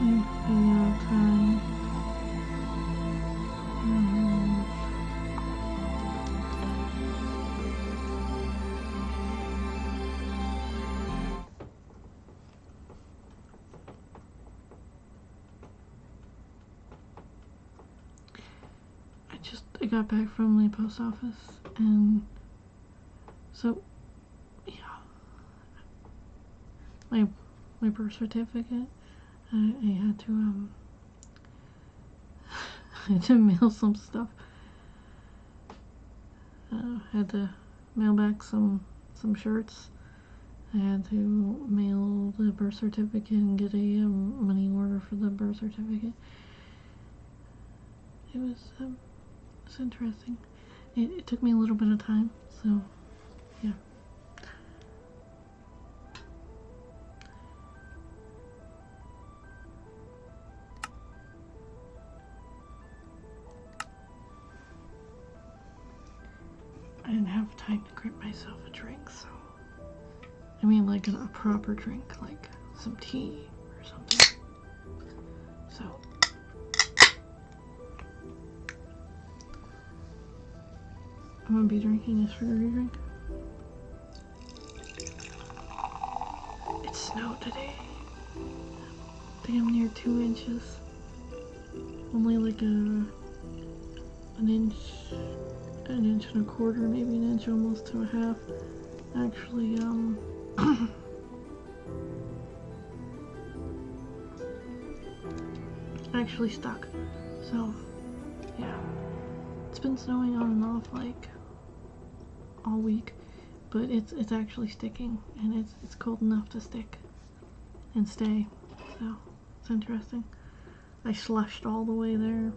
time. I got back from the post office, and so yeah, my birth certificate. I had to I had to mail some stuff. Had to mail back some shirts. I had to mail the birth certificate and get a money order for the birth certificate. It was interesting. It took me a little bit of time, so yeah. I didn't have time to grab myself a drink, so I mean like a proper drink, like some tea or something. So I'm gonna be drinking a sugary drink. It snowed today. Damn near 2 inches. Only like an inch and a quarter, maybe an inch almost to a half. Actually, actually stuck. So, yeah. It's been snowing on and off like all week, but it's actually sticking, and it's cold enough to stick and stay. So, it's interesting. I slushed all the way there.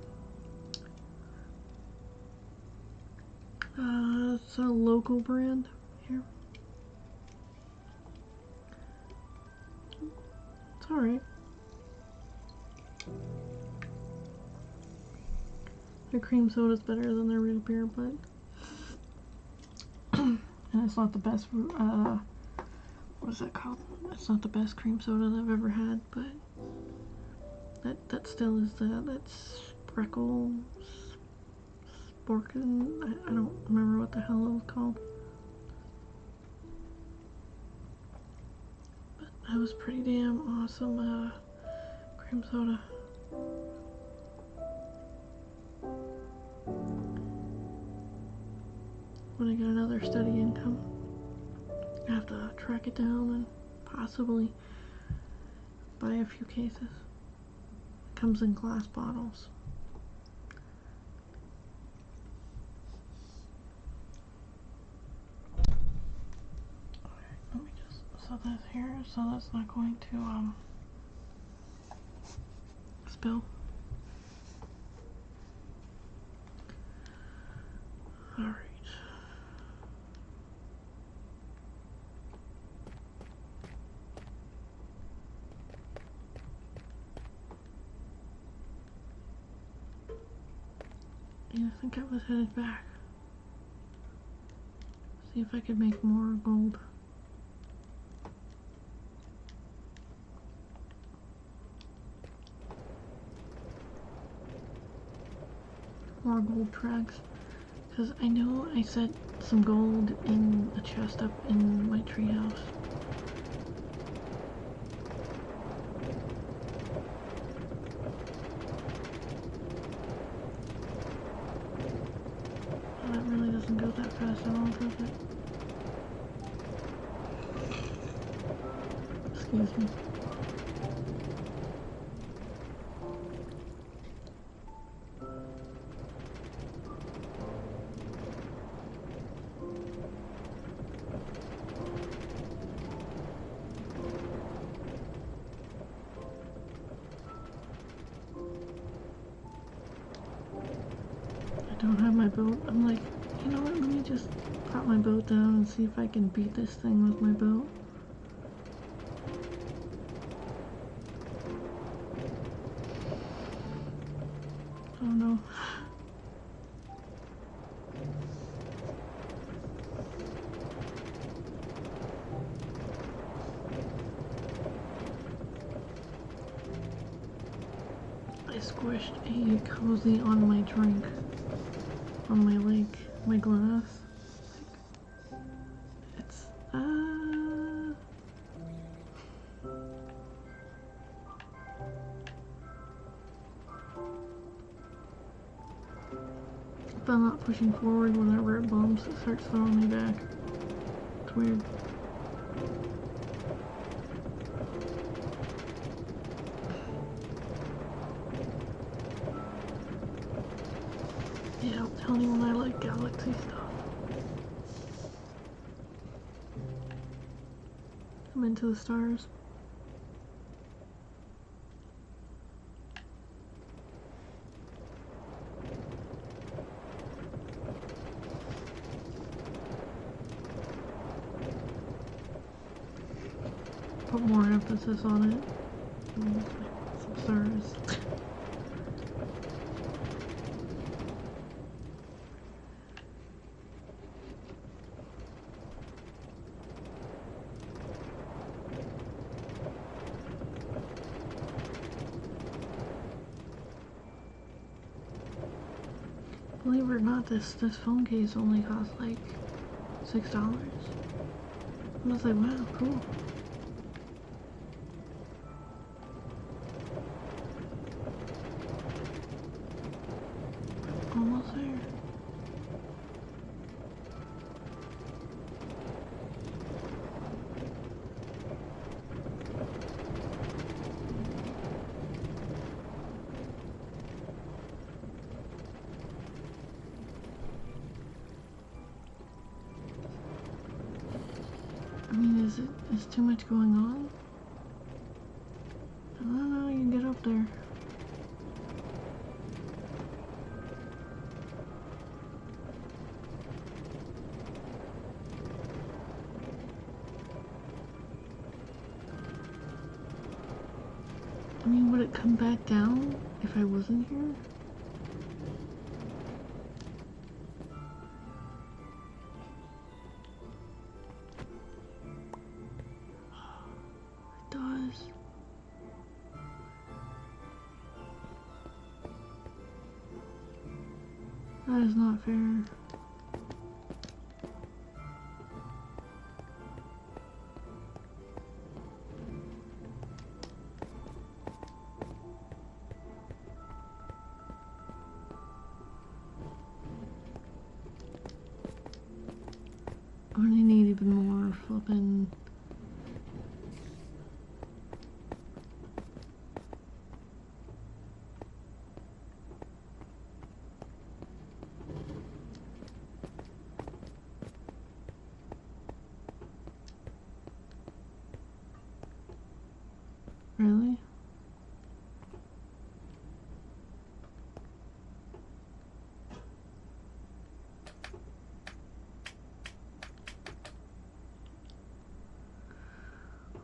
It's a local brand here. It's alright. Their cream soda's better than their root beer, but and it's not the best, what is that called? It's not the best cream soda that I've ever had, but that still is that's Spreckle, Sporkin, I don't remember what the hell it was called. But that was pretty damn awesome, cream soda. When I get another steady income, I have to track it down and possibly buy a few cases. It comes in glass bottles. Alright, let me just set this here so that's not going to spill. Alright. I think I was headed back. See if I could make more gold. More gold tracks. Because I know I set some gold in a chest up in my treehouse. Doesn't go that fast at all, does it? Excuse me. I don't have my boat. I'm like, you know what, let me just pop my boat down and see if I can beat this thing with my boat. Oh no. I squished a cozy on my drink, on my like my glass. It's if I'm not pushing forward, whenever it bumps, it starts throwing me back. It's weird. Yeah, I'm telling you when I like galaxy stuff. I'm into the stars. Put more emphasis on it. Some stars. Believe it or not, this phone case only cost like $6. I was like, wow, cool. Almost there. I mean, is too much going on? I don't know, you can get up there. I mean, would it come back down if I wasn't here? It does. That is not fair. I'm gonna need even more flippin'. Really?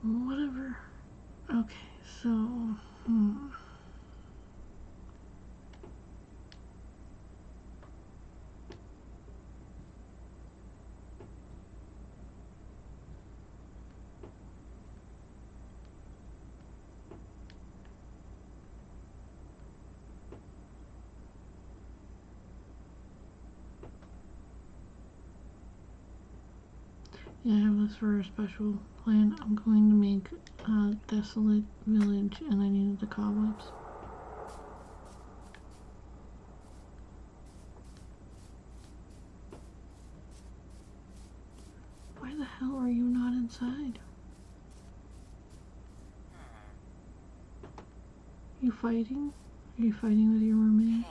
Whatever. Okay, so, yeah, I have this for a special plan. I'm going to make a desolate village, and I needed the cobwebs. Why the hell are you not inside? You fighting? Are you fighting with your roommate?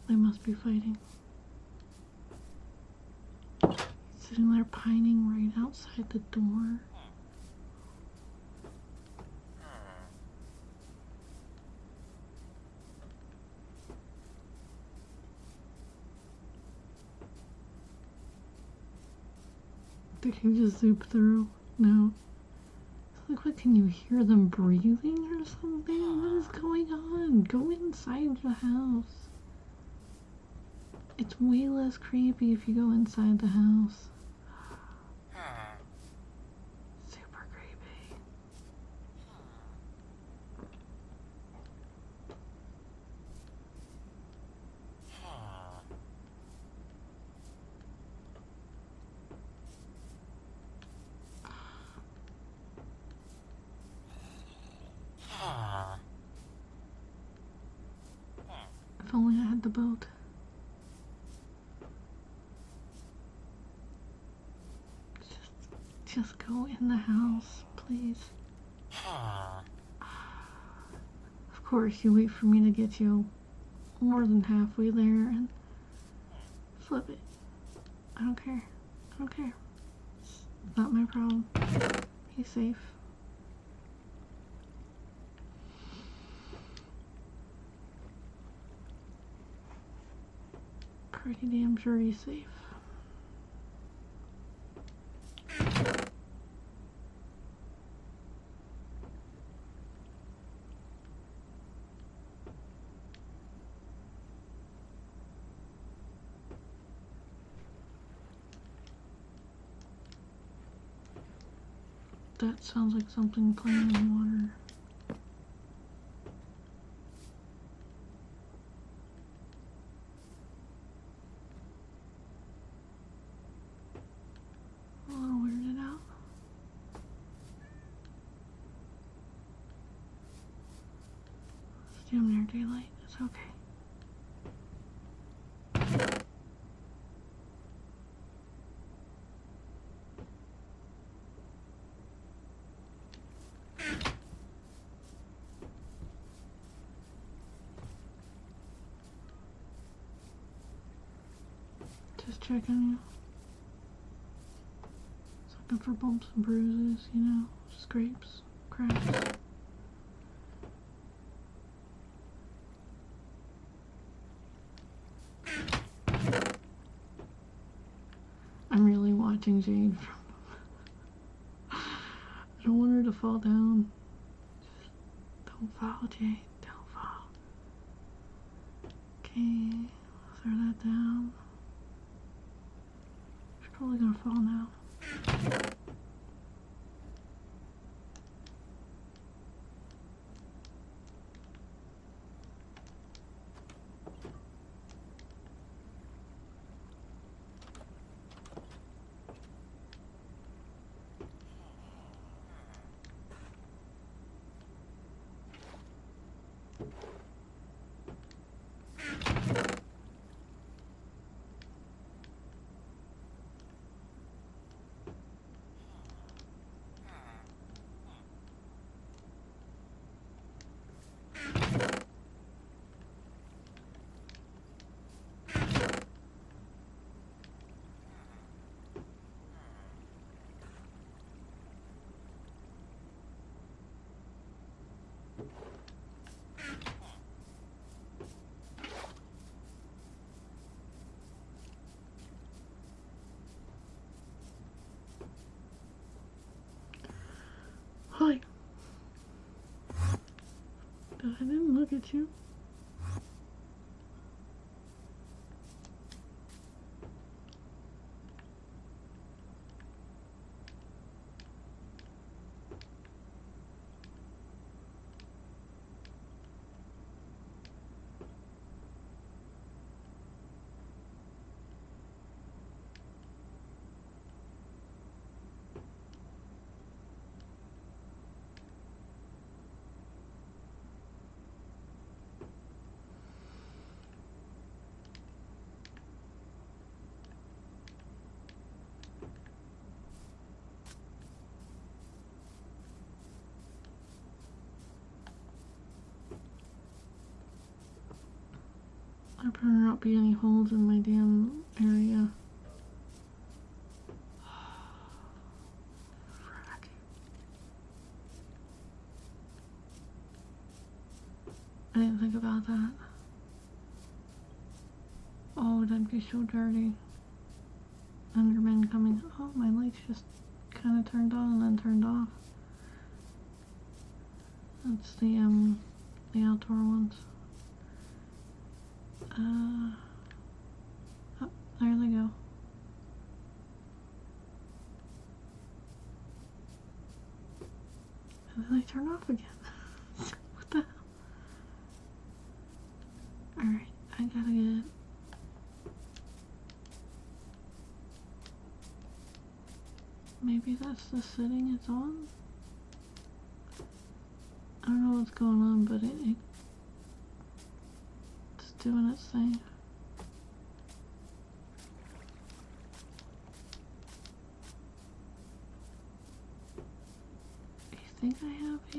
They must be fighting. Sitting there pining right outside the door. They can just zoop through. No. Like, what, can you hear them breathing or something? What is going on? Go inside the house. It's way less creepy if you go inside the house. Super creepy. If only I had the boat. Just go in the house, please. Of course, you wait for me to get you more than halfway there and flip it. I don't care. I don't care. It's not my problem. He's safe. Pretty damn sure he's safe. That sounds like something playing in the water. A little weirded out. It's damn near daylight. It's okay. Just checking you. Just looking for bumps and bruises, you know, scrapes, cracks. I'm really watching Jade from... I don't want her to fall down. Just don't fall, Jade. Don't fall. Okay, throw that down. She's probably gonna fall now. Hi. I didn't look at you. There better not be any holes in my damn area. Frack. I didn't think about that. Oh, that'd be so dirty. Enderman coming. Oh, my lights just kind of turned on and then turned off. That's the outdoor ones. there they go. And then they turn off again. What the hell? Alright, I gotta get... Maybe that's the setting it's on? I don't know what's going on, but it's doing its thing. I think I have a,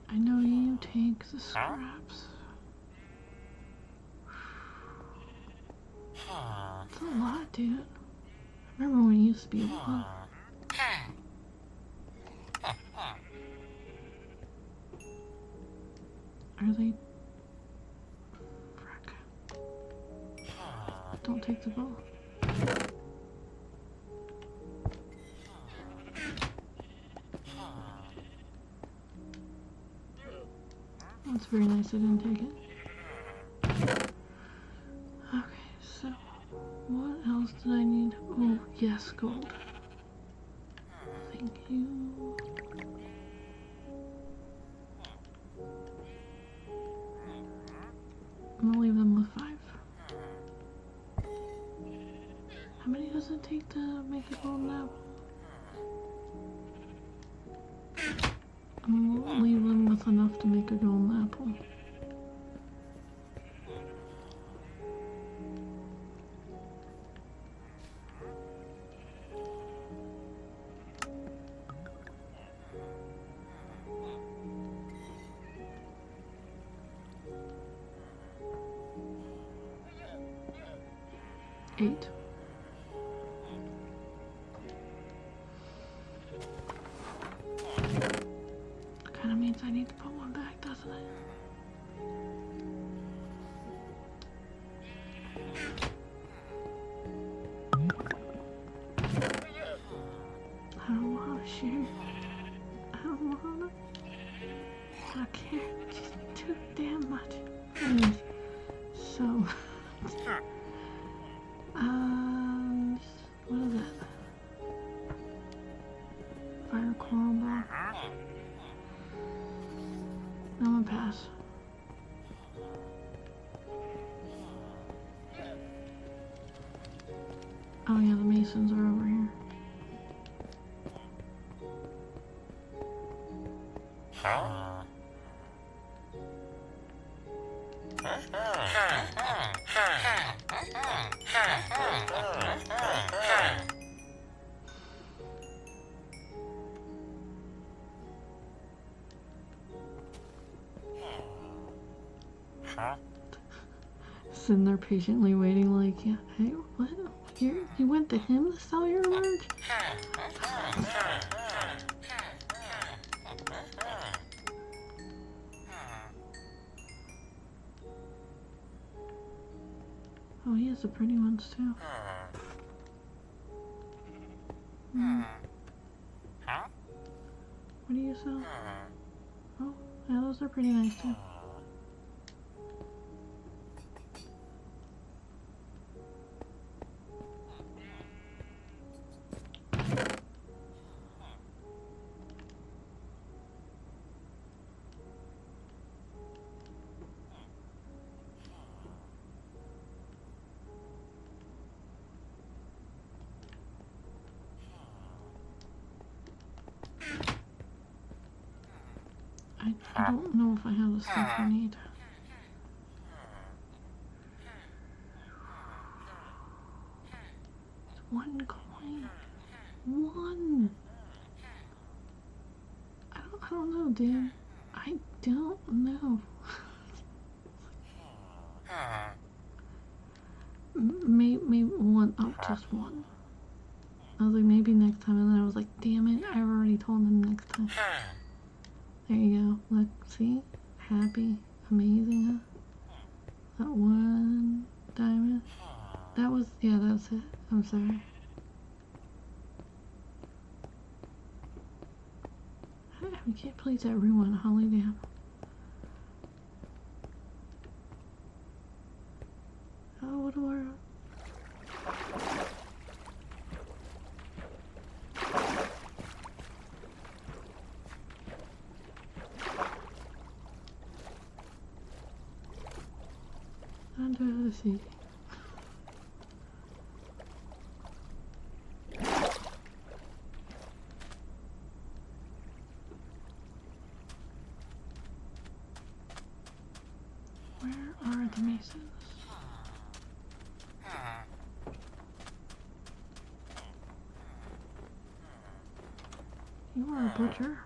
I know you take the scraps. That's a lot, dude. I remember when it used to be a lot. Are they... Frick. Don't take the ball. That's very nice, I didn't take it. Okay, so what else did I need? Oh, yes, gold. Thank you. I'm gonna leave them with 5. How many does it take to make a golden apple? I'm gonna leave them with enough to make a golden apple. Eight. Kinda means I need to put one back, doesn't it? I don't wanna share. I don't wanna. I can't. Just too damn much. Anyways, so what is it? Fire coral block. I'm gonna pass. Oh yeah, the masons are over here. Sitting there patiently waiting like, yeah, hey, what? You went to him to sell your merch? Oh, he has the pretty ones too. What do you sell? Oh, yeah, those are pretty nice too. I don't know if I have the stuff I need. It's 1 coin. 1! I don't know, dude. I don't know. maybe one, oh, just one. I was like, maybe next time, and then I was like, damn it, I've already told them next time. There you go. Look, see? Happy. Amazing, huh? That one diamond. That was, yeah, that's it. I'm sorry. We can't please everyone, holy damn. Oh, what do I... Under the sea. Where are the masons? You are a butcher.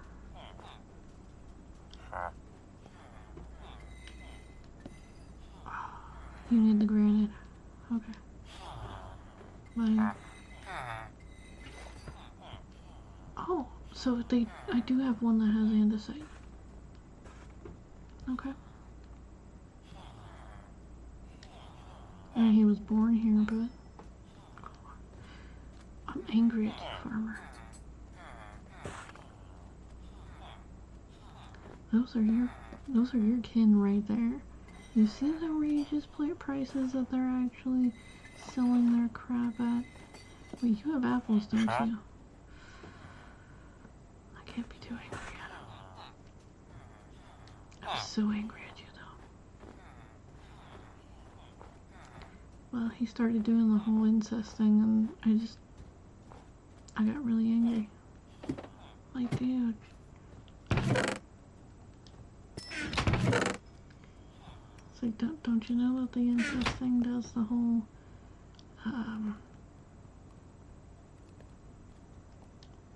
You need the granite. Okay. Mine. Oh, so I do have one that has andesite. Okay. I mean, he was born here, but I'm angry at you, farmer. Those are your kin right there. You see the outrageous prices that they're actually selling their crap at? Wait, you have apples, don't you? I can't be too angry at him. I'm so angry at you, though. Well, he started doing the whole incest thing, and I got really angry. Like, dude. It's like, don't you know that the incest thing does the whole,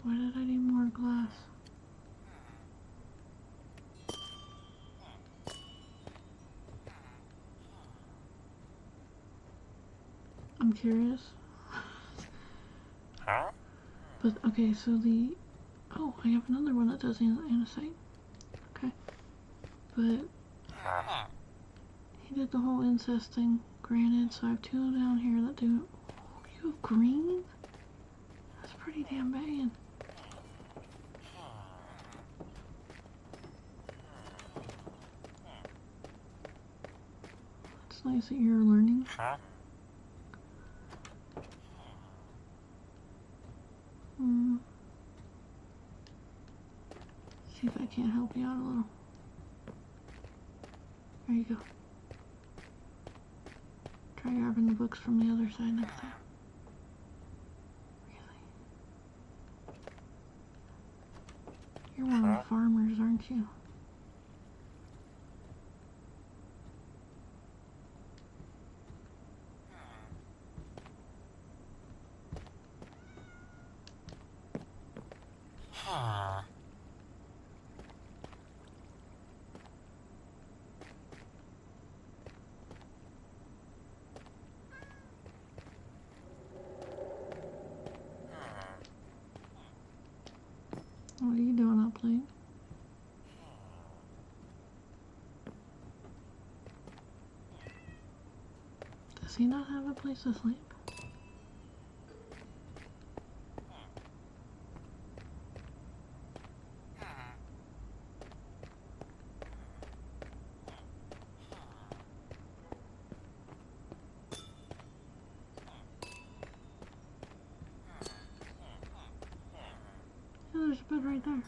why did I need more glass? I'm curious. But, okay, so oh, I have another one that does andesite. Okay. But, he did the whole incest thing, granted, so I have two down here that do it. Oh, you have green? That's pretty damn bad. It's nice that you're learning. See if I can't help you out a little. There you go. Try grabbing the books from the other side next time. Really? You're one of the farmers, aren't you? What are you doing up late? Does he not have a place to sleep? Yeah, there's a bed right there.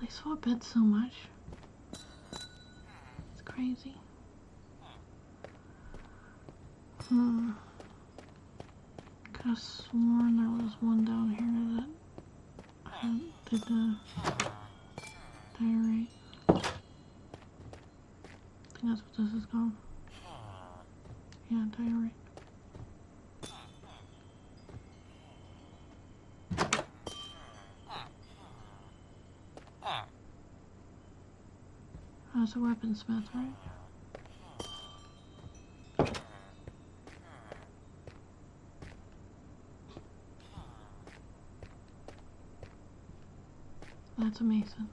They swap beds so much. It's crazy. Could have sworn there was one down here that did the diorite. I think that's what this is called. Yeah, diorite. Oh, it's a weaponsmith, right? That's a mason.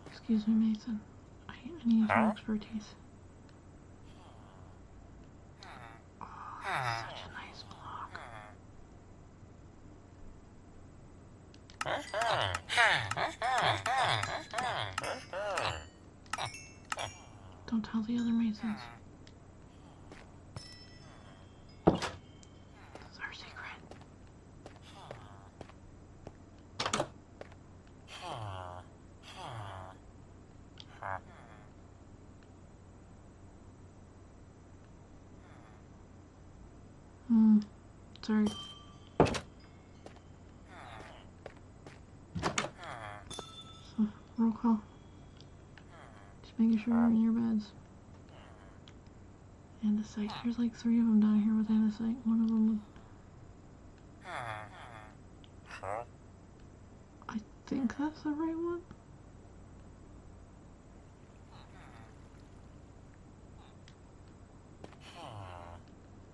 Excuse me, mason. I need your expertise. Oh, that's such a nice block. Don't tell the other masons. This is our secret. Sorry. So, roll call. Just making sure you're in your beds. Andesite. There's like 3 of them down here with andesite. One of them with... I think that's the right one.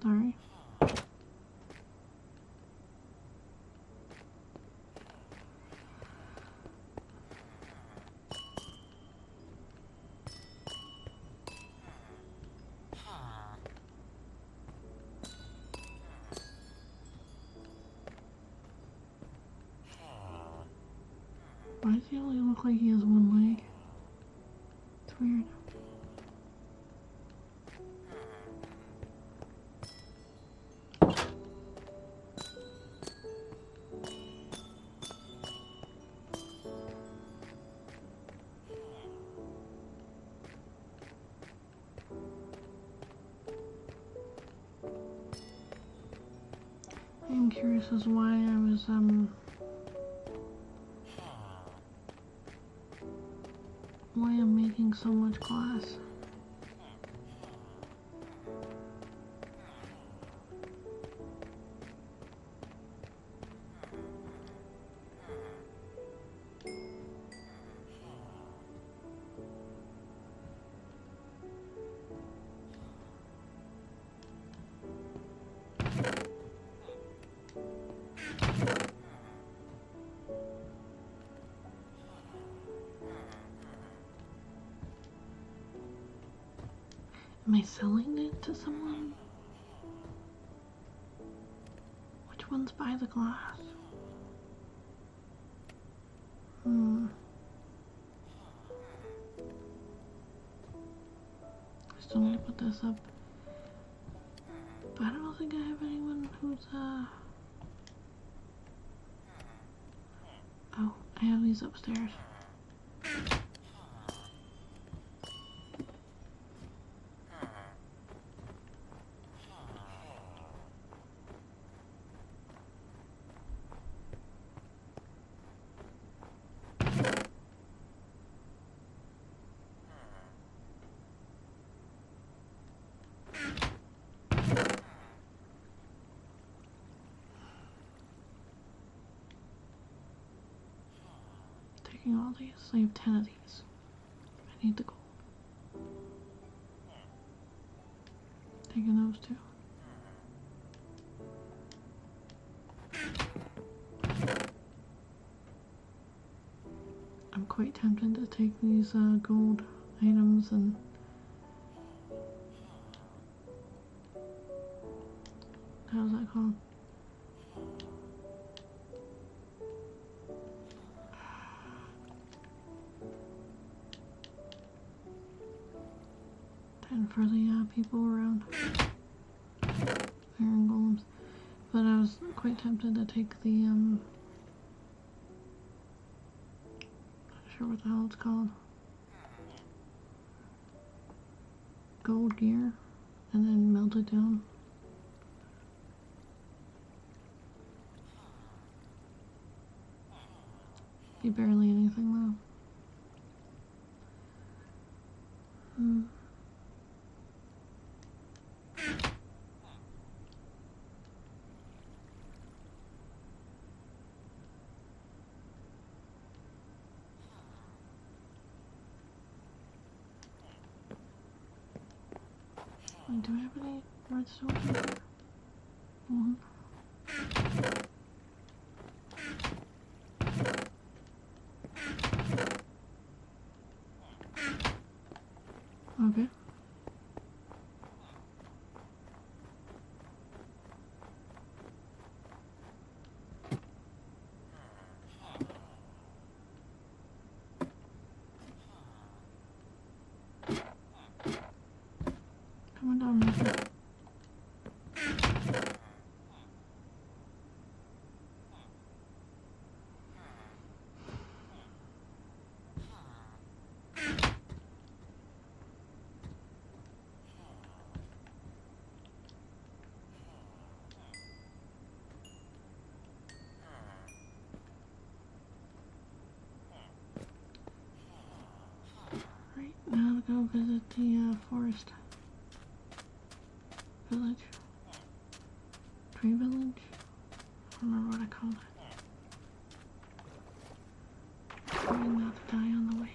Sorry. Why does he only look like he has one leg? It's weird. I'm curious as why I was, why I'm making so much glass. Am I selling it to someone? Which ones buy the glass? I still need to put this up. But I don't think I have anyone who's, oh, I have these upstairs. Taking all these, so I have 10 of these. I need the gold. Taking those too. I'm quite tempted to take these gold items and how's that called? And for the people around iron golems, but I was quite tempted to take the not sure what the hell it's called, gold gear, and then melt it down. Be barely anything though. Wait, do I have any redstone here? One. Okay. Coming down, Mickey. Right, now to go visit the forest village. Tree village? I don't remember what I called it. Trying not to die on the way.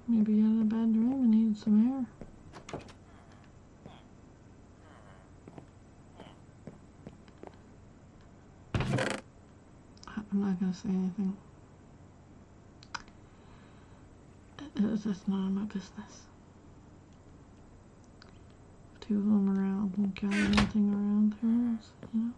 Maybe you had a bad dream and needed some air. I'm not gonna say anything. That's none of my business. Two of them around and got anything around, who knows, you know?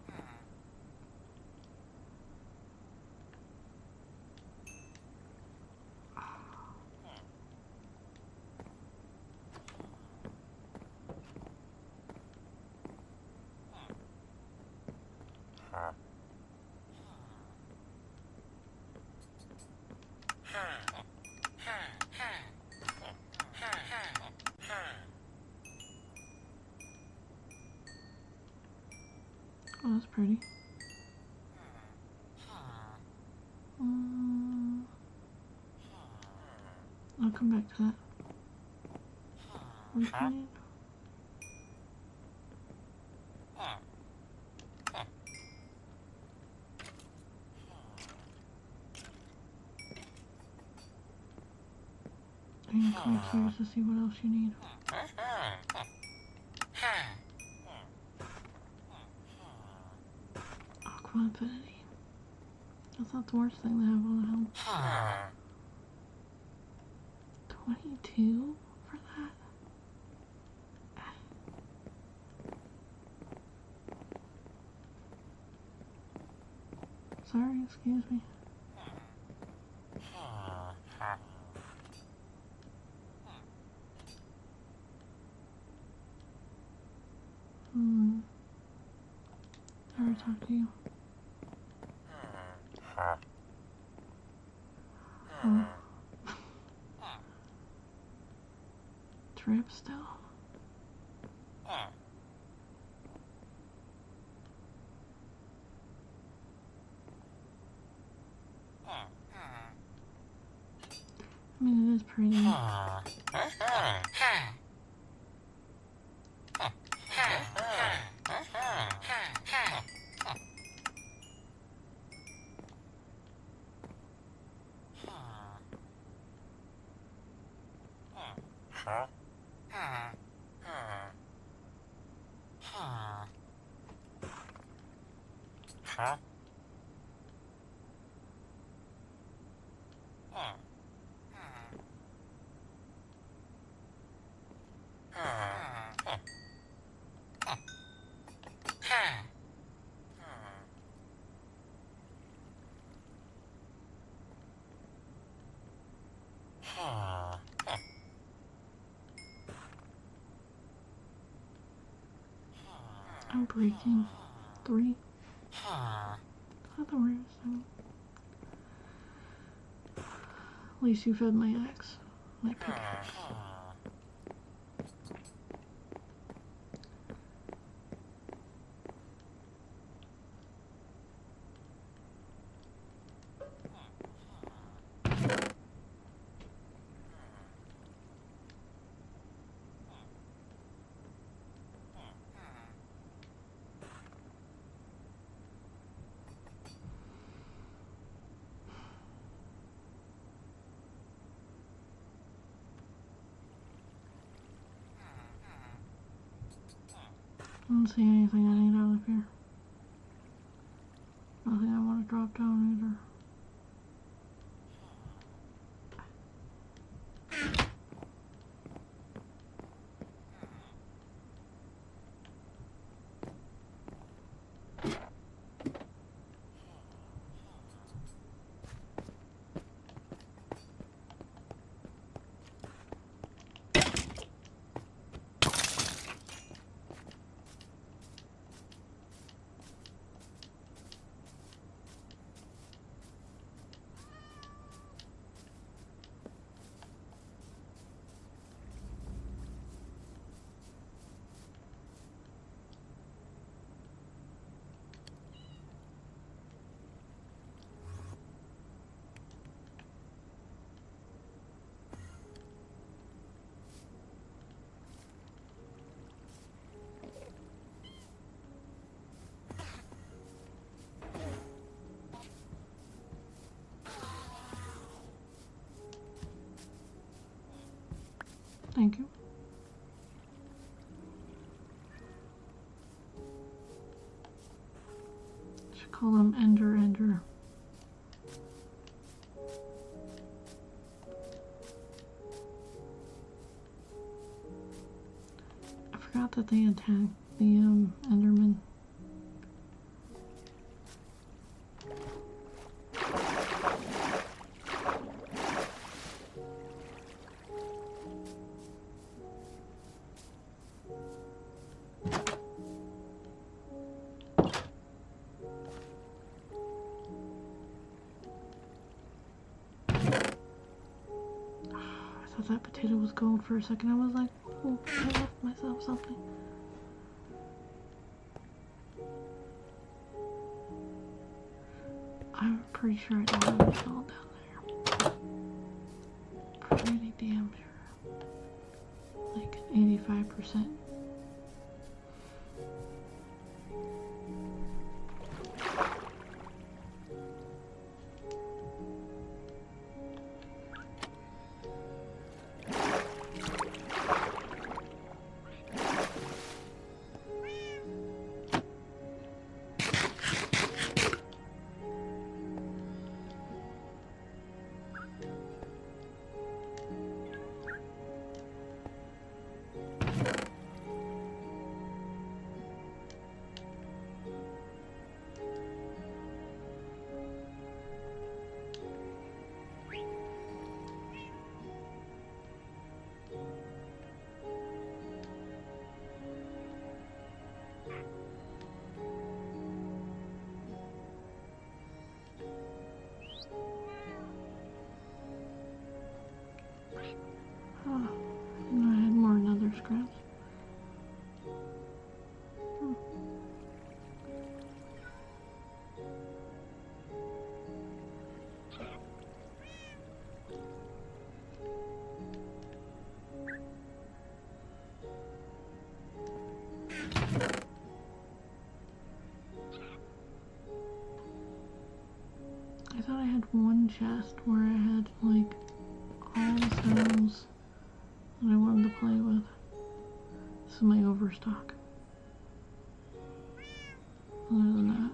Oh, that's pretty. I'll come back to that. What do you need? I'm quite curious to see what else you need. Aqua Infinity. That's not the worst thing to have on the helm. 22 for that? Sorry, excuse me. Never talk to you. Trip still? I mean, it is pretty. I'm breaking 3. Otherwise, at least you fed my ex, my pickaxe. I don't see anything I need out of here. Nothing I want to drop down either. Thank you. Should call them Ender. I forgot that they attack the Enderman. I thought that potato was gold for a second. I was like, oh, I left myself something. I'm pretty sure I don't have any salt down there. Pretty damn sure. Like 85%. And I had more nether scraps. I thought I had one chest where I had like all the stones that I wanted to play with. This is my overstock. Other than that,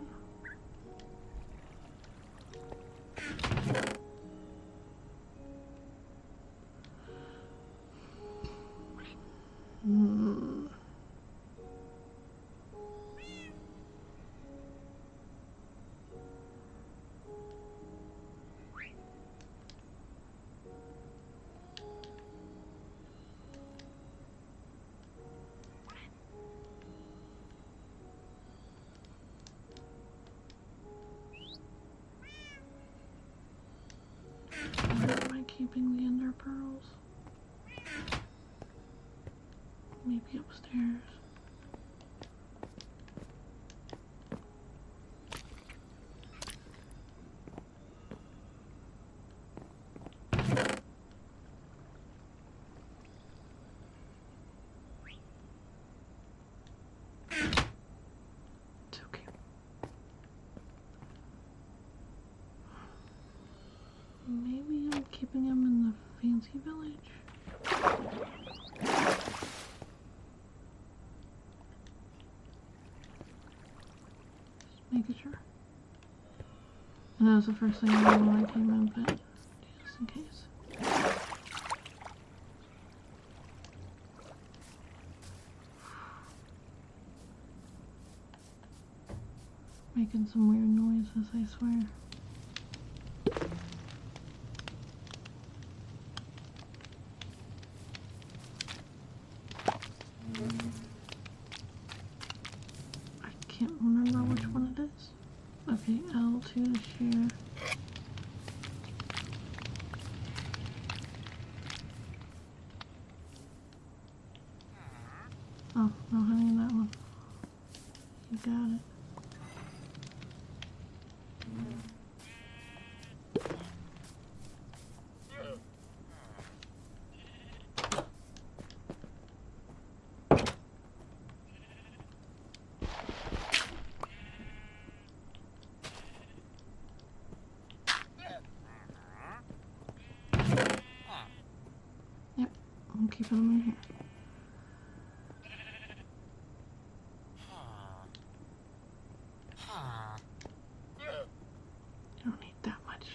Maybe upstairs. It's okay. Maybe I'm keeping him in the fancy village. Making sure. And that was the first thing I knew when I came in, but just in case. Making some weird noises, I swear. I can't remember which one it is. Okay, L2 to share. Oh, no honey in that one. You got it. Yep, I'm keeping them in here. You don't need that much.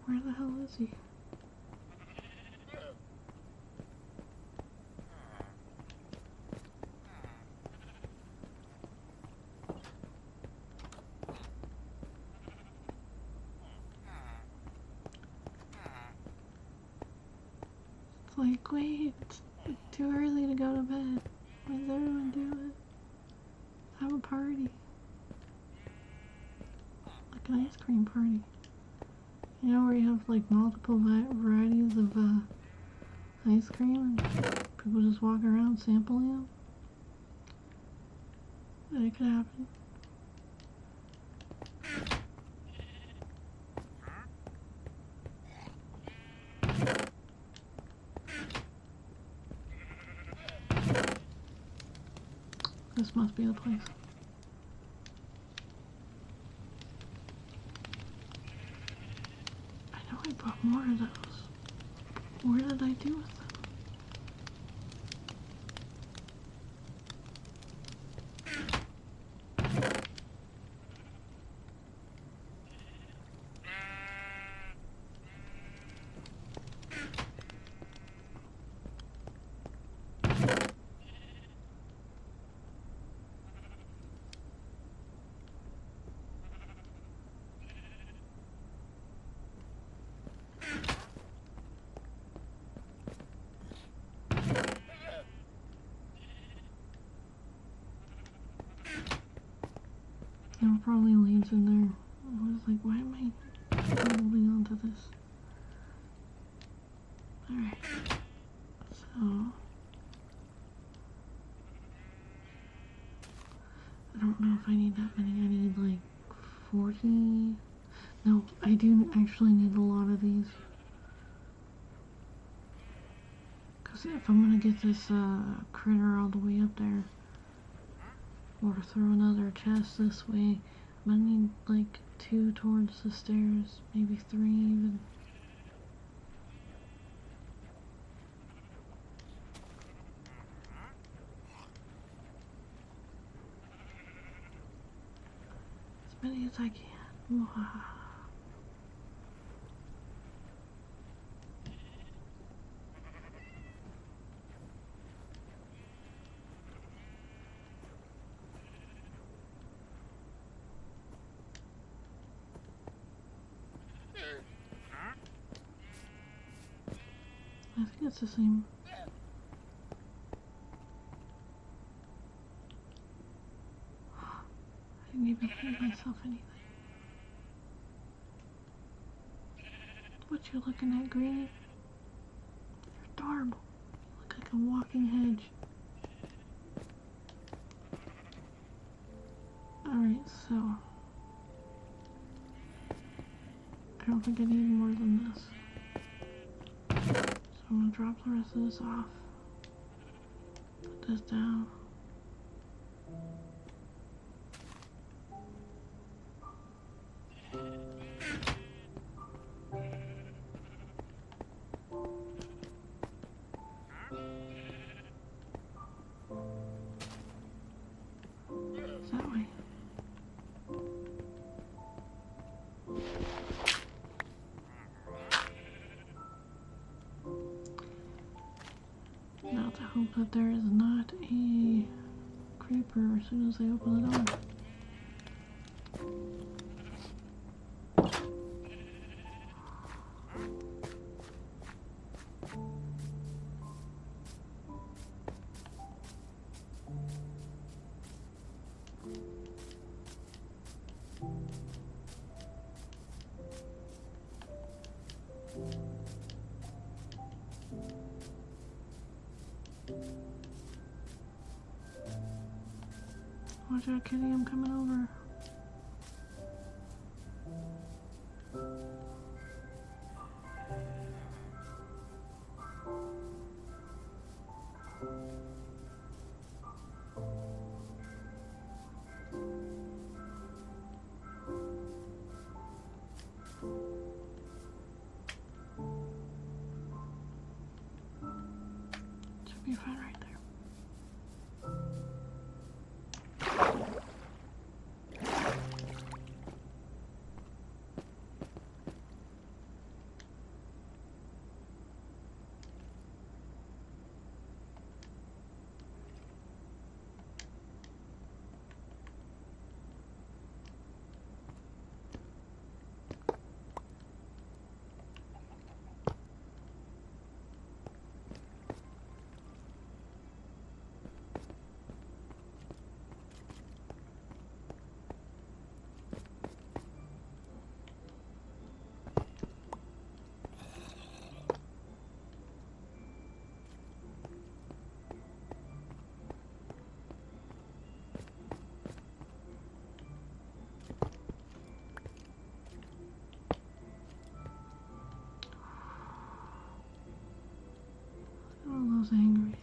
Where the hell is he? It's like, wait, it's too early to go to bed. What does everyone do? Have a party. Like an ice cream party. You know, where you have like multiple varieties of ice cream and people just walk around sampling them? That could happen. This must be the place. I know I brought more of those. Where did I do with them? There were probably leaves in there. I was like, why am I holding on to this? Alright. So I don't know if I need that many. I need like 40. No, I do actually need a lot of these. Because if I'm gonna get this critter all the way up there, or throw another chest this way, I'm gonna need like 2 towards the stairs, maybe 3 even. As many as I can. it's the same. I didn't even feed myself anything. What you looking at, Greenie? You're adorable. You look like a walking hedge. Alright, so I don't think I need more than this. So I'm gonna drop the rest of this off. Put this down. That way. Now to hope that there is not a creeper as soon as I open the door. Watch out, kitty, I'm coming over. Should be fine right there. All those angries.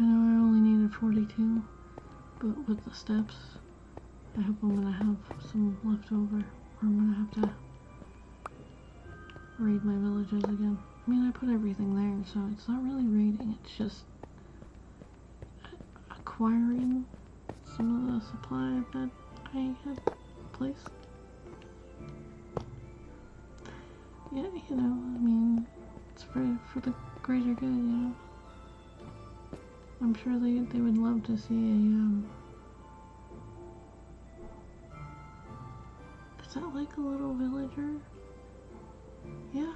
I know I only needed 42, but with the steps, I hope I'm gonna have some left over, or I'm gonna have to raid my villages again. I mean, I put everything there, so it's not really raiding, it's just acquiring some of the supply that I had placed. Yeah, you know, I mean, it's for the greater good, you know. I'm sure they would love to see a, is that like a little villager? Yeah.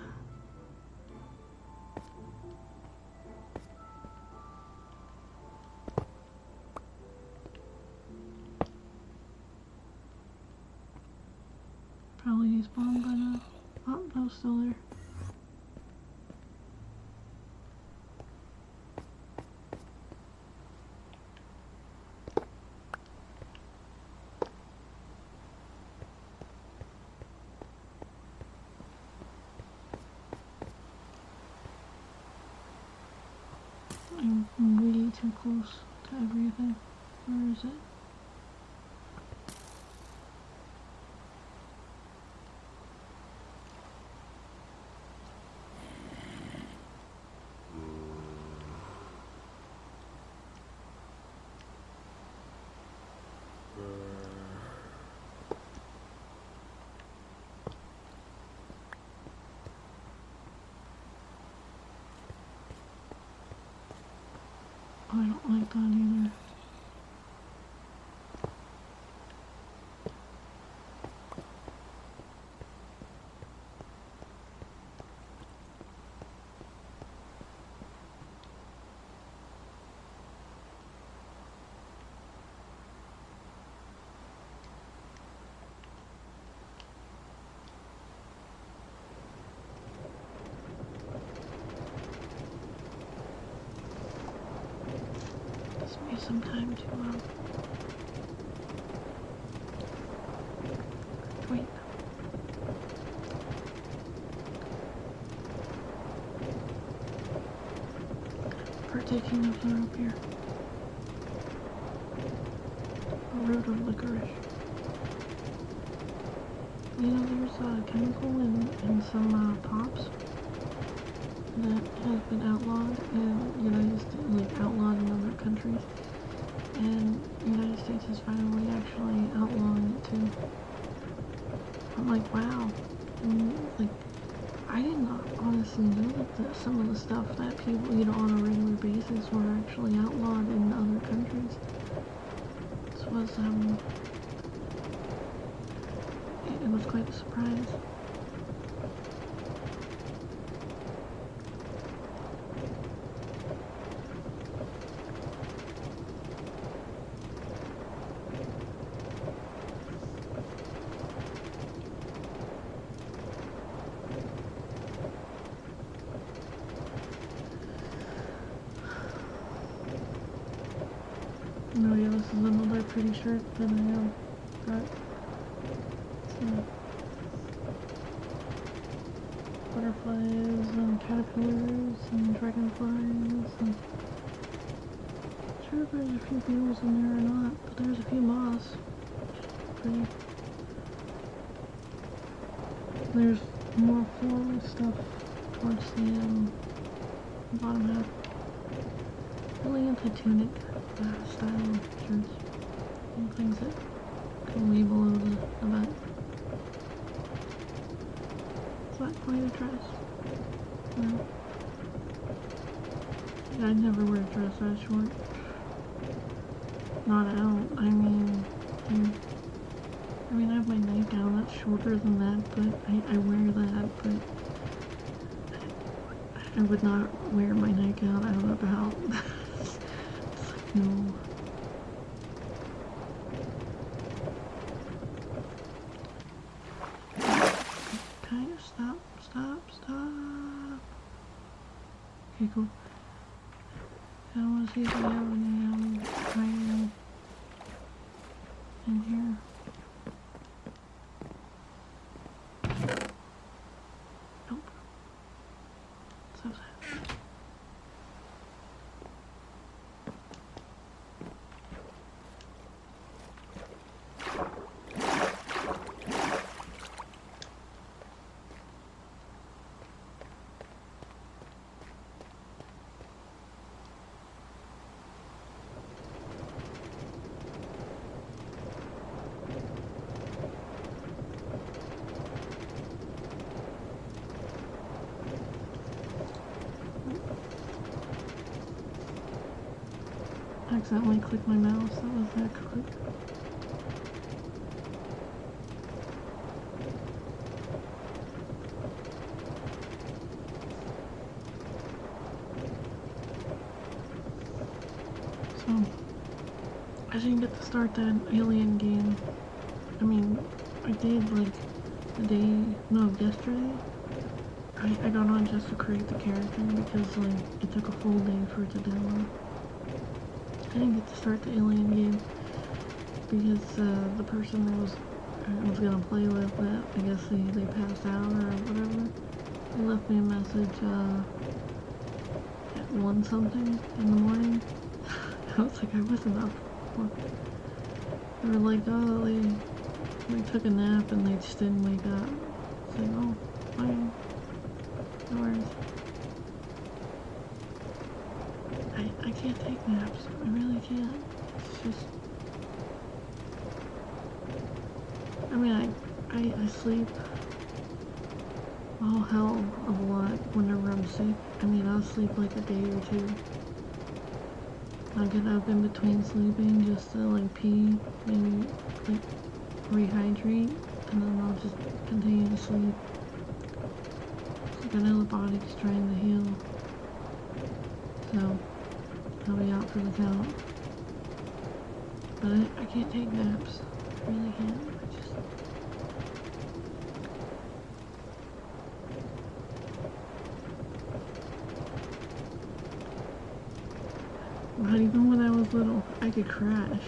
Probably despawned by now. Oh, no, still there. I'm way too close to everything. Where is it? don't like that either. Gives me some time to wait. Partaking of the root beer. A root of licorice. You know, there's a chemical in some pops that has been outlawed in United States, like outlawed in other countries, and the United States is finally actually outlawing it too. I'm like, wow. I mean, like, I did not honestly know that some of the stuff that people eat on a regular basis were actually outlawed in other countries. This was, it was quite a surprise. No, yeah, this is another pretty shirt that I got. So, butterflies and caterpillars and dragonflies and sure if there's a few beetles in there or not, but there's a few moths. Pretty. There's more floral stuff towards the bottom half. Really into tunic style shirts and things that can weave below the butt. It's not quite a dress. No. Yeah, I'd never wear a dress that short. Not out. I mean, I have my nightgown that's shorter than that, but I wear that, but I would not wear my nightgown out and about. It's like, no. Kind of stop. Okay, cool. I want to see if I have any iron in here. Nope. So sad. I accidentally clicked my mouse, that was that quick. So, I didn't get to start that alien game. I mean, I did like yesterday. I got on just to create the character because like it took a full day for it to download. I didn't get to start the alien game because the person I was gonna play with, I guess they passed out or whatever. They left me a message at 1 something in the morning. I was like, I wasn't up. They were like, oh, they took a nap and they just didn't wake up. It's like, oh, fine. No worries. I can't take naps. I really can't. It's just... I mean, I sleep a whole hell of a lot whenever I'm sick. I mean, I'll sleep like a day or two. I'll get up in between sleeping just to like pee, maybe like rehydrate, and then I'll just continue to sleep. Like I know the body's trying to heal, so I'll be out for the count. But I can't take naps. I really can't. But even when I was little, I could crash.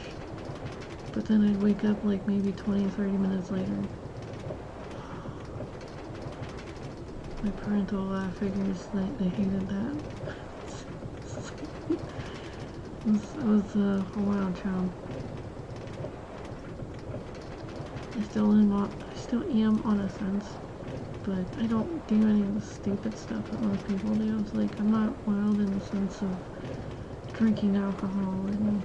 But then I'd wake up like maybe 20 or 30 minutes later. My parental figures, they hated that. I was a wild child. I still am on a sense, but I don't do any of the stupid stuff that most people do. It's like, I'm not wild in the sense of drinking alcohol and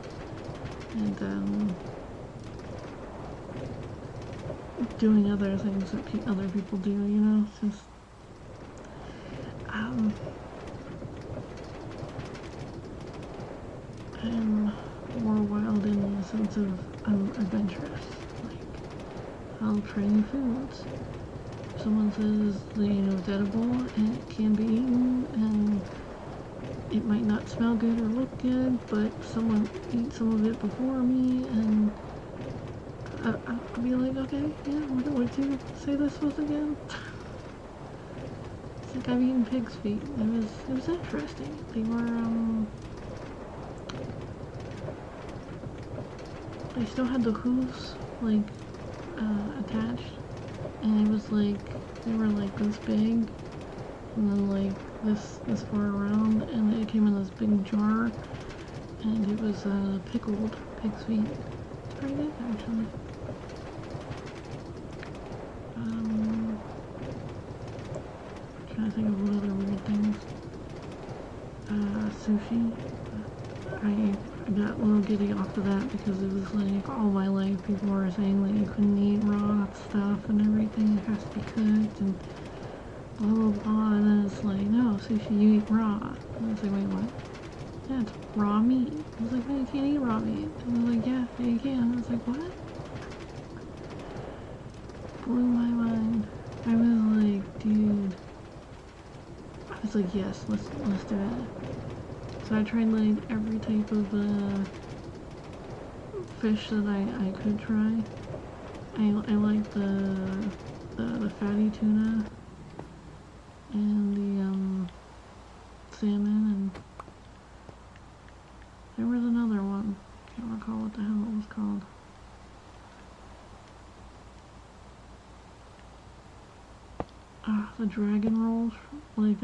doing other things that other people do, you know? It's just, I'm more wild in the sense of I'm adventurous. Like, I'll try new foods. If someone says that, you know, it's edible and it can be eaten and it might not smell good or look good, but someone eats some of it before me, and I'll be like, okay, yeah, what did you say this was again? It's like I've eaten pig's feet. It was interesting. They were, they still had the hooves, like, attached, and it was like, they were like this big, and then like this far around, and it came in this big jar, and it was pickled pig's feet. It's pretty good actually. Trying to think of what other weird things. Sushi. I got a little giddy off of that because it was like all my life people were saying that you couldn't eat raw stuff and everything, it has to be cooked and blah blah blah, and then it's like, no, sushi, you eat raw. And I was like, wait, what? Yeah, it's raw meat. I was like, no, you can't eat raw meat. And I was like, yeah, you can. I was like, what? Blew my mind. I was like, dude. I was like, yes, let's do it. So I tried like every type of fish that I could try. I like the fatty tuna and the salmon, and there was another one. Can't recall what the hell it was called. The dragon rolls, like,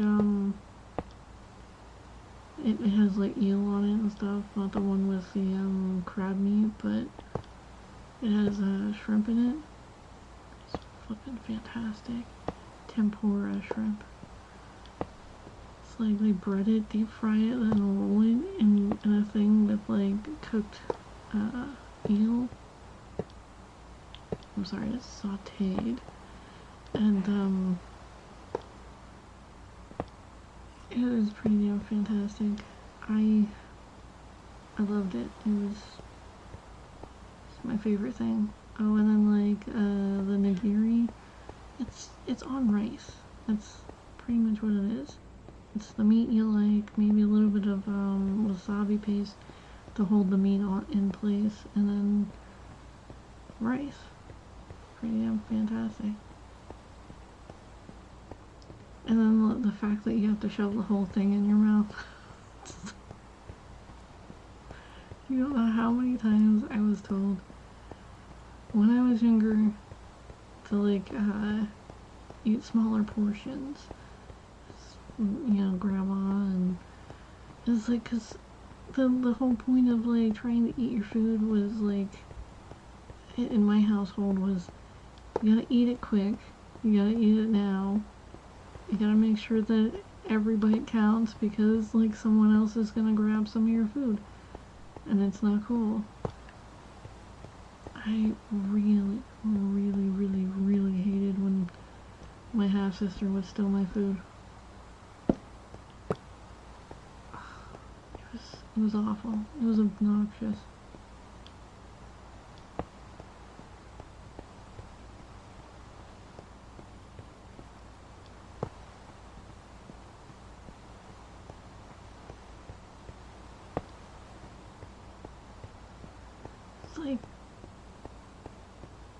it has, like, eel on it and stuff, not the one with the, crab meat, but it has, shrimp in it. It's fucking fantastic. Tempura shrimp. It's like, they bread it, deep fry it, then roll it in a thing with, like, cooked, eel. I'm sorry, it's sauteed. And, it was pretty damn fantastic. I loved it. It was my favorite thing. Oh, and then like the nigiri, it's on rice. That's pretty much what it is. It's the meat you like, maybe a little bit of wasabi paste to hold the meat in place, and then rice. Pretty damn fantastic. And then the fact that you have to shove the whole thing in your mouth. You don't know how many times I was told when I was younger to like eat smaller portions. You know, grandma, and it's like, cause the whole point of like trying to eat your food was like, in my household was, you gotta eat it quick, you gotta eat it now. You gotta make sure that every bite counts because, like, someone else is gonna grab some of your food. And it's not cool. I really, really, really, really hated when my half-sister would steal my food. It It was awful. It was obnoxious. It's like,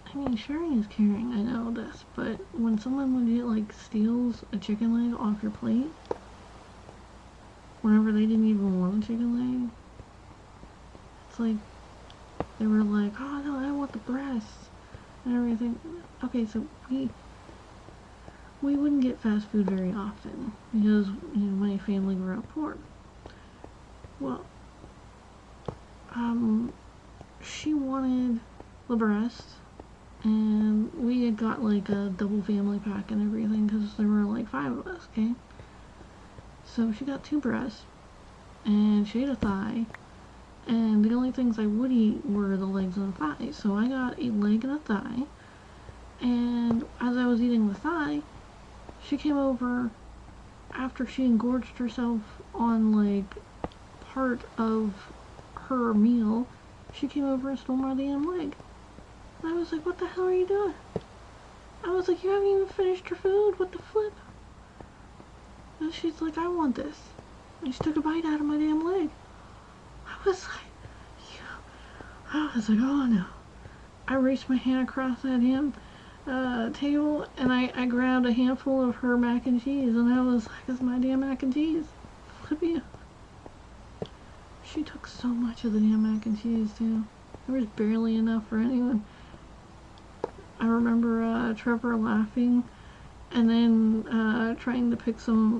I mean, sharing is caring, I know this, but when someone legit, like, steals a chicken leg off your plate, whenever they didn't even want a chicken leg, it's like, they were like, oh no, I want the breasts, and everything. Okay, so we wouldn't get fast food very often, because, you know, my family grew up poor. Well, she wanted the breasts, and we had got like a double family pack and everything because there were like 5 of us, okay? So she got 2 breasts, and she ate a thigh, and the only things I would eat were the legs and the thighs. So I got a leg and a thigh, and as I was eating the thigh, she came over after she engorged herself on like part of her meal. She came over and stole my damn leg. And I was like, what the hell are you doing? I was like, you haven't even finished your food, what the flip? And she's like, I want this. And she took a bite out of my damn leg. I was like, yeah. I was like, oh no. I reached my hand across that damn table, and I grabbed a handful of her mac and cheese, and I was like, it's my damn mac and cheese. Flip you. She took so much of the damn mac and cheese, too. There was barely enough for anyone. I remember Trevor laughing and then trying to pick some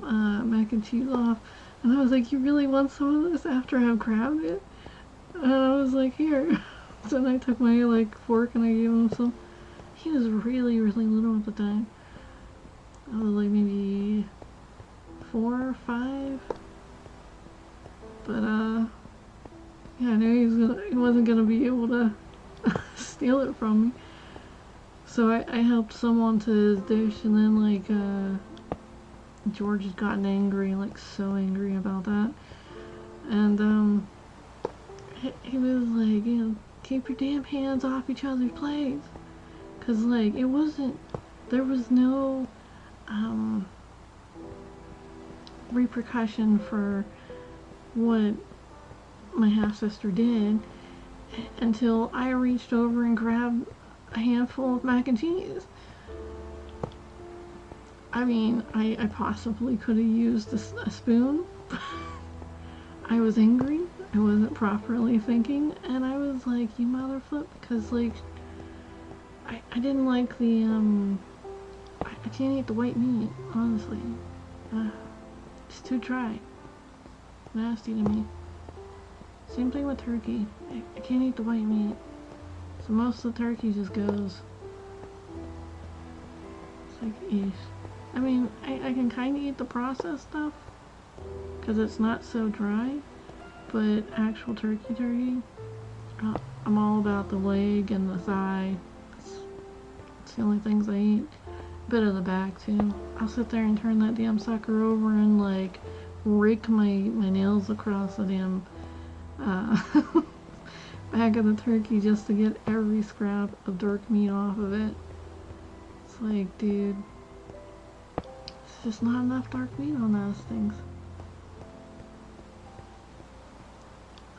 mac and cheese off. And I was like, you really want some of this after I've grabbed it? And I was like, here. So then I took my like fork and I gave him some. He was really, really little at the time. I was like maybe 4 or 5. But yeah, I knew he wasn't gonna be able to steal it from me. So I helped someone to his dish, and then like George had gotten angry, like so angry about that, and he was like, you know, keep your damn hands off each other's plates, cause like it wasn't, there was no repercussion for what my half sister did until I reached over and grabbed a handful of mac and cheese. I mean, I possibly could have used a spoon. I was angry. I wasn't properly thinking, and I was like, you mother flip, because like I didn't like the I can't eat the white meat, honestly. It's too dry. Nasty to me. Same thing with turkey. I can't eat the white meat. So most of the turkey just goes. It's like, eesh. I mean, I can kind of eat the processed stuff because it's not so dry, but actual turkey, I'm all about the leg and the thigh. It's the only things I eat. A bit of the back too. I'll sit there and turn that damn sucker over and like rake my nails across the damn back of the turkey just to get every scrap of dark meat off of it. It's like, dude, it's just not enough dark meat on those things.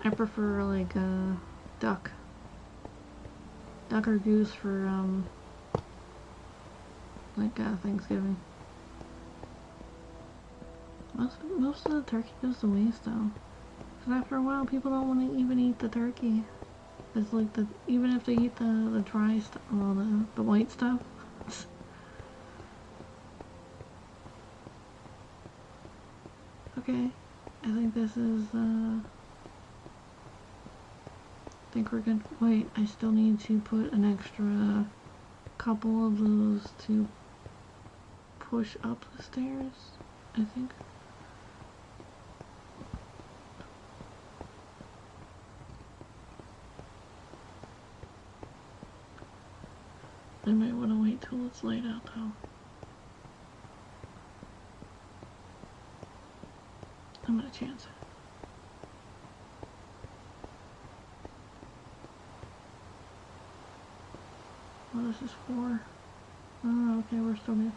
I prefer like duck or goose for like Thanksgiving. Most of the turkey goes to waste though. Cause after a while, people don't want to even eat the turkey. It's like even if they eat the dry stuff, well, the white stuff. Okay, I think this is I think we're good. Wait, I still need to put an extra couple of those to push up the stairs, I think. I might want to wait till it's light out though. I'm gonna chance it. what this is for. Oh, okay, we're still good.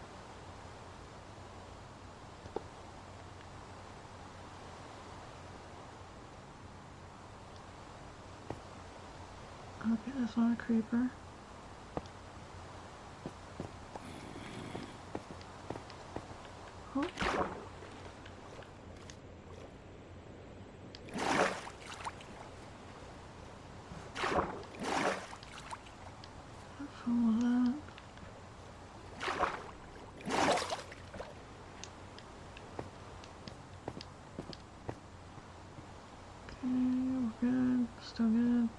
Okay, that's not a creeper. Oh. Have fun with that. Okay, we're good. Still good.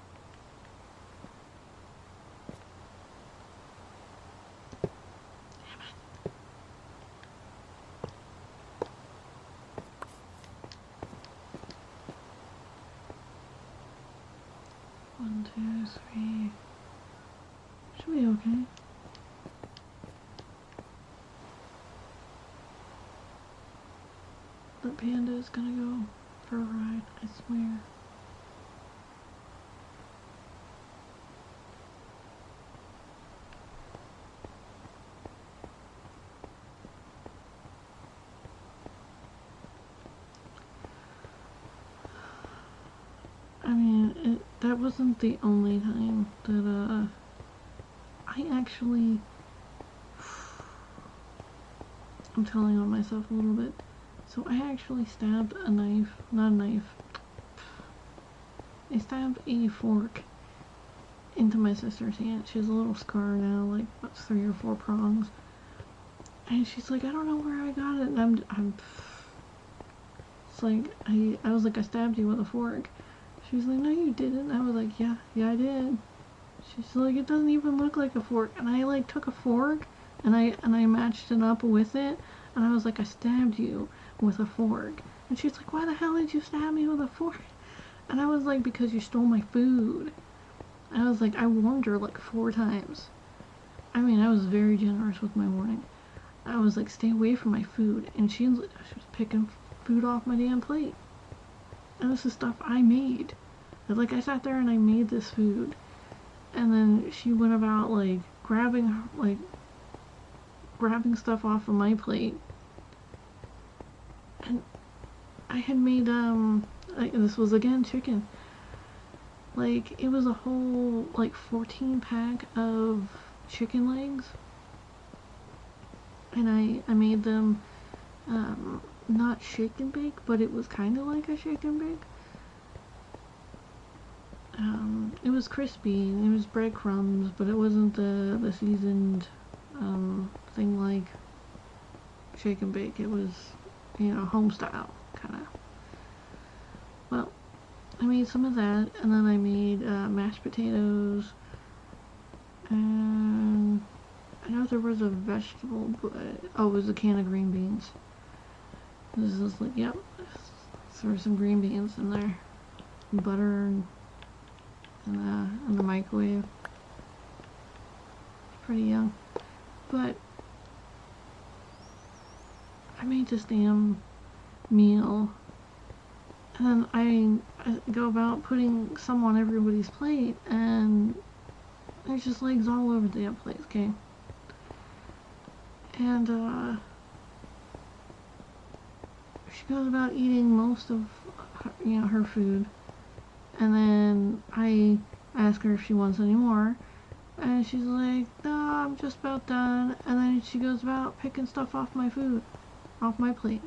One, two, three. Should be okay. The panda is gonna go for a ride, I swear. I mean, that wasn't the only time that, I actually, I'm telling on myself a little bit. So I actually stabbed a knife, not a knife, I stabbed a fork into my sister's hand. She has a little scar now, like about 3 or 4 prongs. And she's like, I don't know where I got it. And it's like, I was like, I stabbed you with a fork. She's like, no you didn't. I was like, yeah I did. She's like, it doesn't even look like a fork. And I like took a fork and I matched it up with it. And I was like, I stabbed you with a fork. And she's like, why the hell did you stab me with a fork? And I was like, because you stole my food. And I was like, I warned her like 4 times. I mean, I was very generous with my warning. I was like, stay away from my food. And she was picking food off my damn plate. And this is stuff I made. Like, I sat there and I made this food. And then she went about, like, grabbing stuff off of my plate. And I had made, like, this was again chicken. Like, it was a whole, like, 14 pack of chicken legs. And I made them, not shake and bake, but it was kind of like a shake and bake. It was crispy, it was breadcrumbs, but it wasn't the seasoned, thing like shake and bake. It was, you know, home style, kinda. Well, I made some of that, and then I made, mashed potatoes, and I know there was a vegetable, but, oh, it was a can of green beans. This is like, yep, there were some green beans in there, butter, and in the microwave. It's pretty young, but I made this damn meal, and then I go about putting some on everybody's plate, and there's just legs all over the damn plate, okay? And, she goes about eating most of her, you know, her food, and then I ask her if she wants any more, and she's like, no, I'm just about done, and then she goes about picking stuff off my food, off my plate.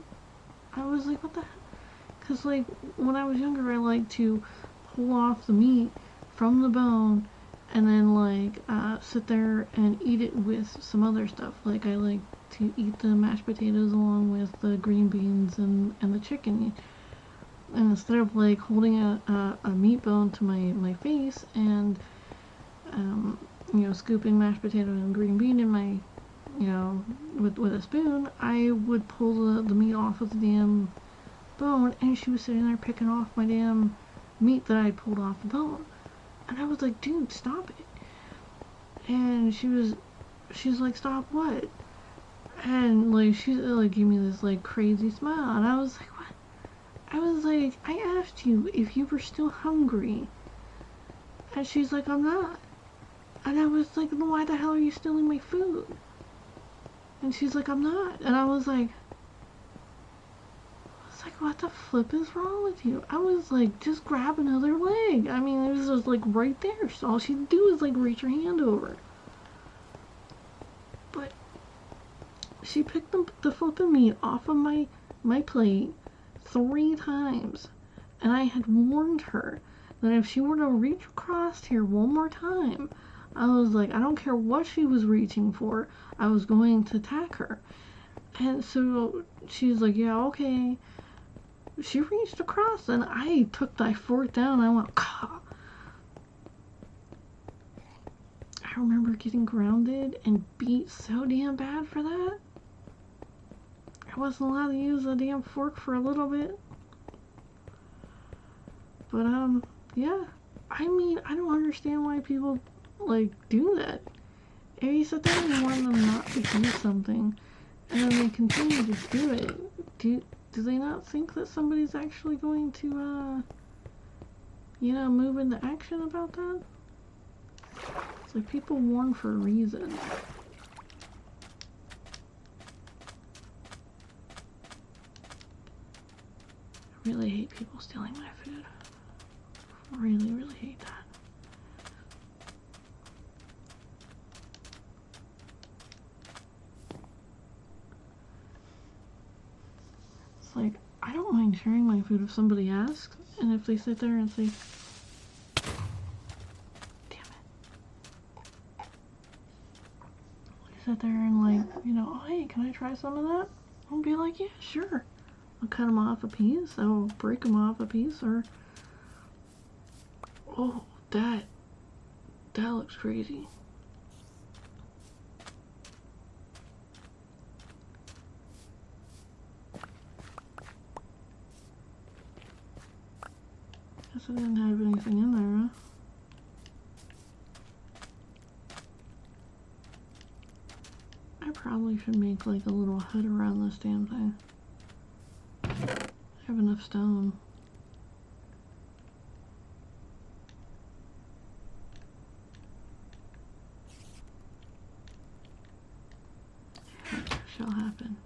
I was like, what the heck? Because, like, when I was younger, I liked to pull off the meat from the bone, and then, like, sit there and eat it with some other stuff. Like, I like to eat the mashed potatoes along with the green beans and the chicken. And instead of, like, holding a meat bone to my face and, you know, scooping mashed potato and green bean in my, you know, with a spoon, I would pull the meat off of the damn bone, and she was sitting there picking off my damn meat that I pulled off the bone. And I was like, dude, stop it. And she's like, stop what? And, like, she, like, gave me this, like, crazy smile, and I was like, what? I was like, I asked you if you were still hungry. And she's like, I'm not. And I was like, why the hell are you stealing my food? And she's like, I'm not. And I was like, what the flip is wrong with you? I was like, just grab another leg. I mean, it was just like right there. So all she'd do is like reach her hand over. But she picked the flipping meat off of my plate 3 times. And I had warned her that if she were to reach across here one more time, I was like, I don't care what she was reaching for, I was going to attack her. And so she's like, yeah, okay. She reached across and I took my fork down and I went, Caw. I remember getting grounded and beat so damn bad for that. I wasn't allowed to use the damn fork for a little bit. But, yeah. I mean, I don't understand why people, like, do that. If you sit there and you want them not to do something, and then they continue to do it, do they not think that somebody's actually going to, you know, move into action about that? It's like people warn for a reason. I really hate people stealing my food. I really, really hate that. It's like, I don't mind sharing my food if somebody asks, and if they sit there and say, damn it. They sit there and like, you know, oh hey, can I try some of that? I'll be like, yeah, sure. I'll cut them off a piece, I'll break them off a piece, or, oh, that looks crazy. Guess I didn't have anything in there, huh? I probably should make like a little hut around this damn thing. I have enough stone. That shall happen.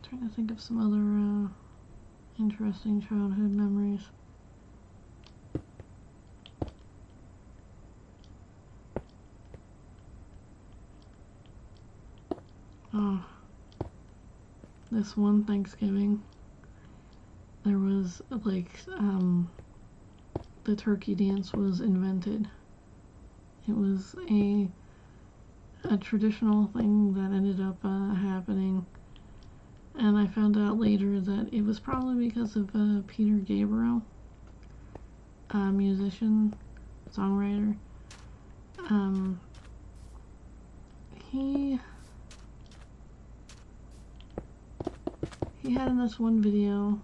Trying to think of some other interesting childhood memories. Oh, this one Thanksgiving, there was like, the turkey dance was invented. It was a traditional thing that ended up happening. And I found out later that it was probably because of Peter Gabriel, a musician, songwriter. He had in this one video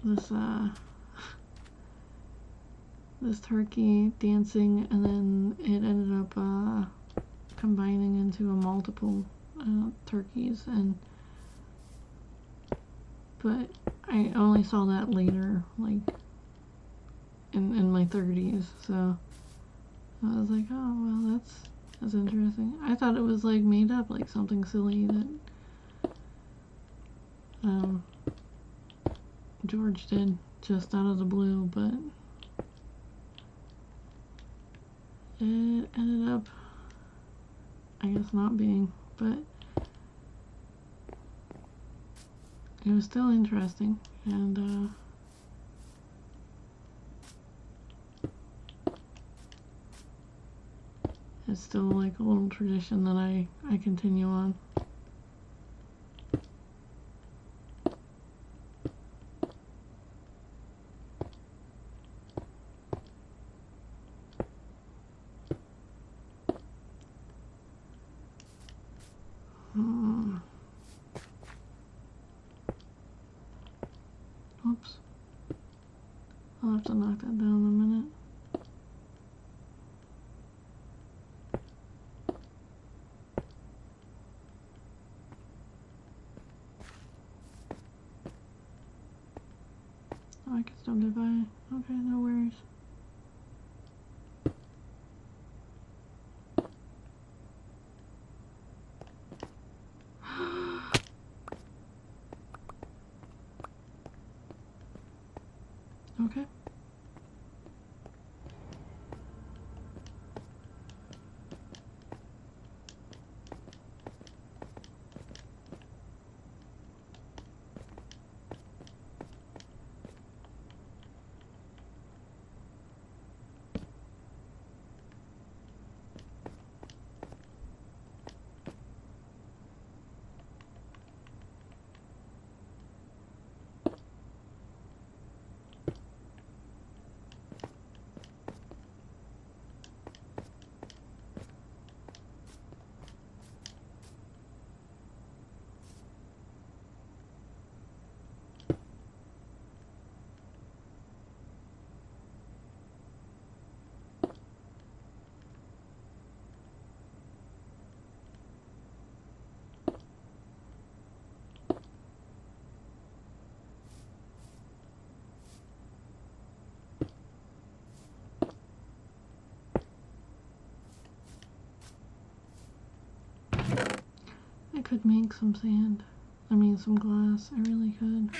this this turkey dancing, and then it ended up combining into a multiple turkeys, but I only saw that later, like in my 30s, so I was like, oh well, that's interesting. I thought it was like made up, like something silly that George did just out of the blue, but it ended up, I guess, not being, but it was still interesting, and it's still like a little tradition that I continue on. Oops. I'll have to knock that down in a minute. Oh, I can still get by. Okay, no worries. Okay. I could make some sand. I mean, some glass. I really could.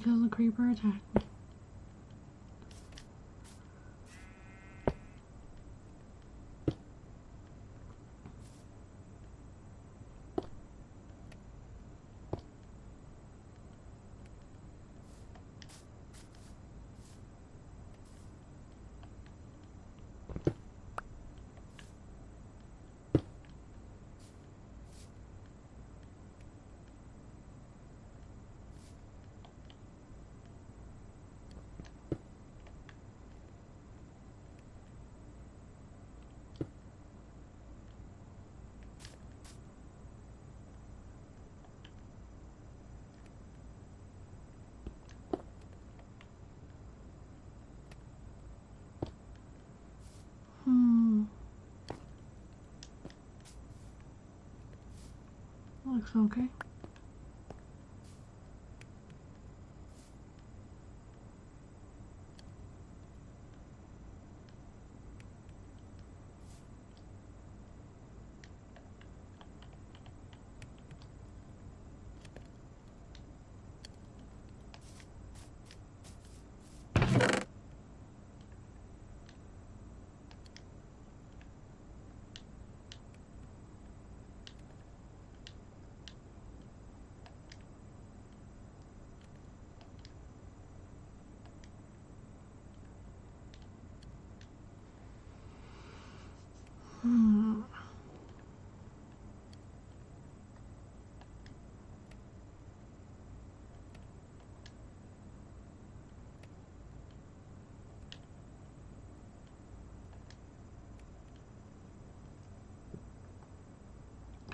because the creeper attacked me. Looks okay.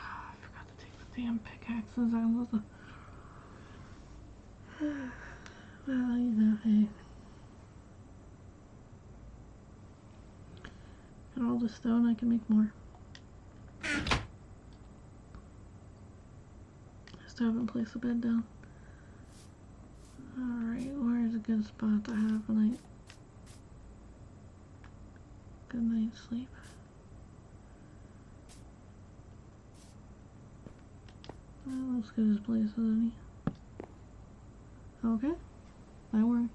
I forgot to take the damn pickaxes out of the... Well, you know, hey. Got all the stone, I can make more. Still haven't placed the bed down. Alright, where is a good spot to have a night? Good night's sleep. Well, that's good as place as any. Okay, that works.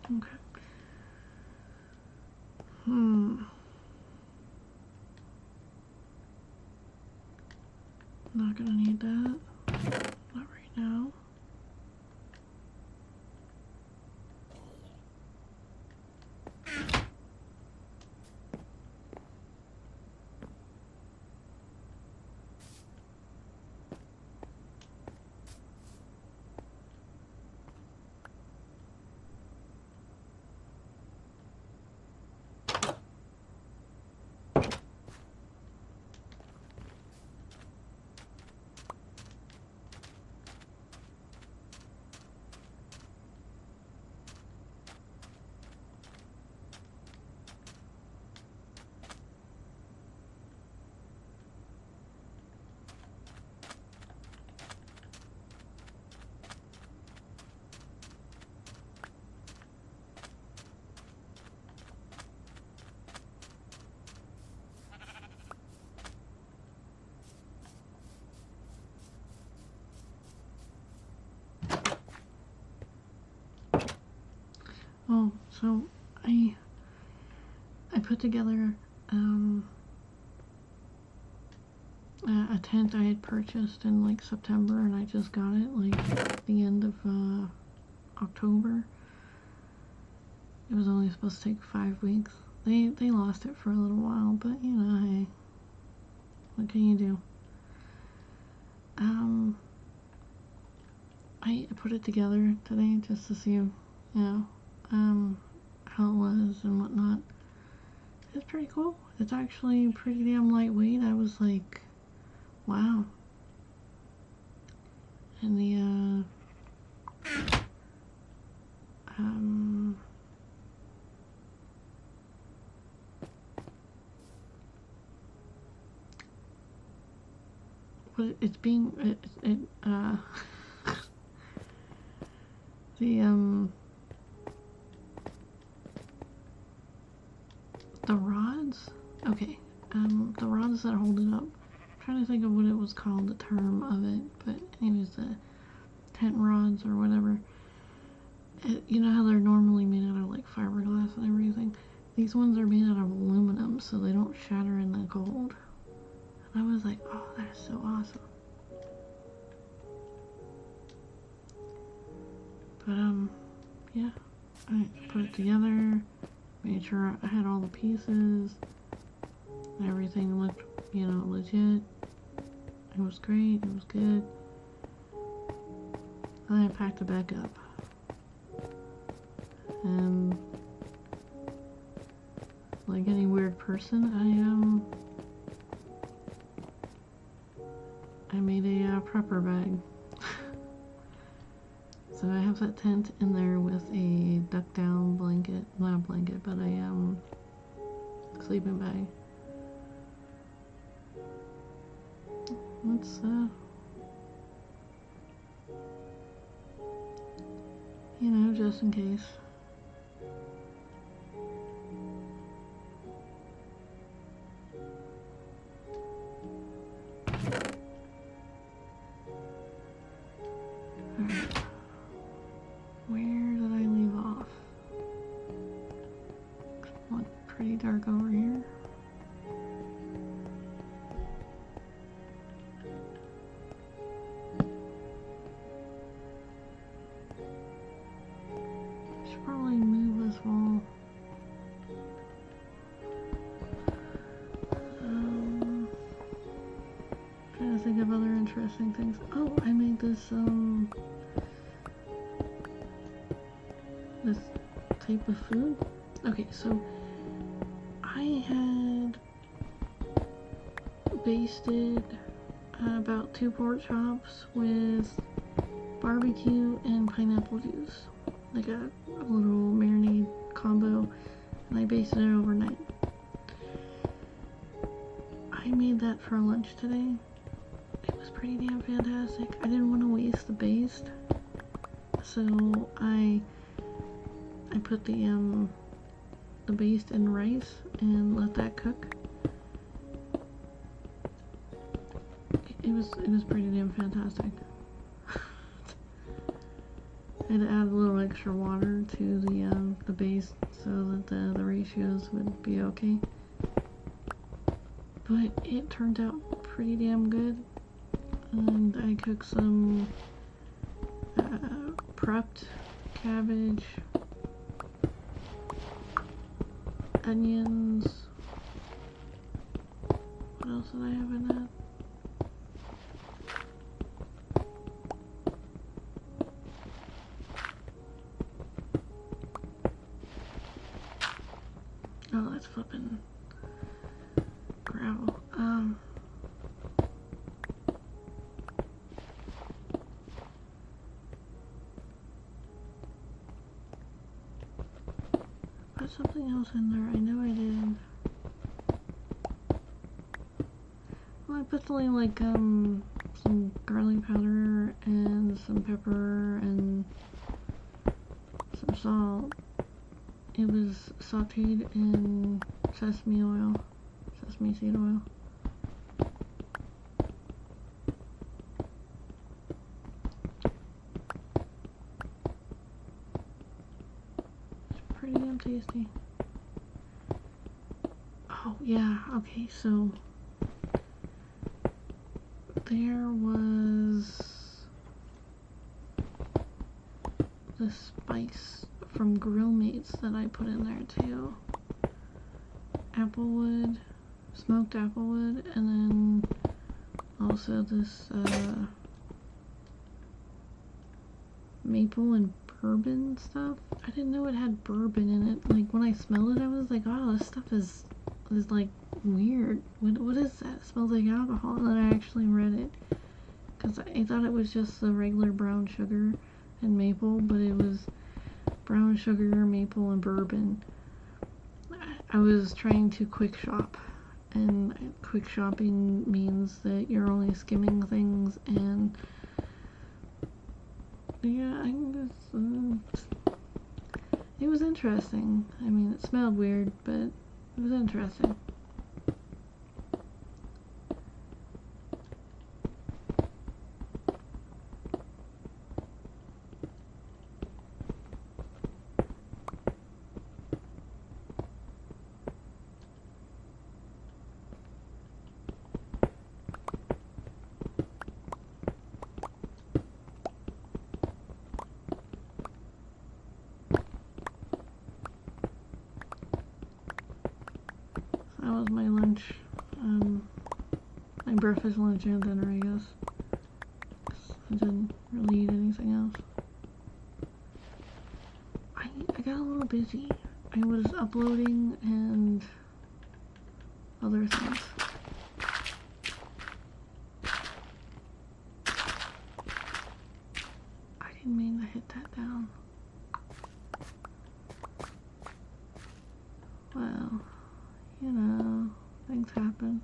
Okay. Not gonna need that. Not right now. Oh, so I put together a tent I had purchased in like September, and I just got it like at the end of October. It was only supposed to take 5 weeks. They lost it for a little while, but you know, hey, what can you do? I put it together today just to see, you know, how it was and whatnot. It's pretty cool. It's actually pretty damn lightweight. I was like, wow. And the but it's being the rods, okay, the rods that hold it up. I'm trying to think of what it was called, the term of it, but anyways, the tent rods or whatever. You know how they're normally made out of like fiberglass and everything? These ones are made out of aluminum, so they don't shatter in the cold. And I was like, oh, that is so awesome. But, yeah, I put it together, made sure I had all the pieces, everything looked, you know, legit. It was great, it was good. And I packed it back up. And like any weird person, I made a prepper bag. So I have that tent in there with a duck down blanket, not a blanket, but a sleeping bag. Let's you know, just in case. Alright. Where did I leave off? Look pretty dark over here. Should probably move this wall. Trying to think of other interesting things. Oh, I made this this type of food. Okay, so I had basted about 2 pork chops with barbecue and pineapple juice, like a little marinade combo, and I basted it overnight. I made that for lunch today. It was pretty damn fantastic. I didn't want to waste the baste, so I put the baste in rice and let that cook. It was pretty damn fantastic. I had to add a little extra water to the baste so that the ratios would be okay. But it turned out pretty damn good. And I cooked some prepped cabbage, onions. What else did I have in that? Oh, that's flipping gravel. Put something else in there. I know I did. Well, I put something like some garlic powder and some pepper and some salt. It was sauteed in sesame oil, sesame seed oil. It's pretty damn tasty. Oh yeah, okay, so there was the spice from Grill Mates that I put in there too. Applewood, smoked applewood, and then also this maple and bourbon stuff. I didn't know it had bourbon in it. Like when I smelled it, I was like, oh, this stuff is like weird. What is that? It smells like alcohol. And then I actually read it because I thought it was just the regular brown sugar and maple, but it was brown sugar, maple, and bourbon. I was trying to quick shop, and quick shopping means that you're only skimming things, and yeah, it was interesting. I mean, it smelled weird, but It was interesting. That was my lunch, my breakfast, lunch, and dinner, I guess. I didn't really eat anything else. I got a little busy. I was uploading and other things. I didn't mean to hit that down. Well, you know, things happen.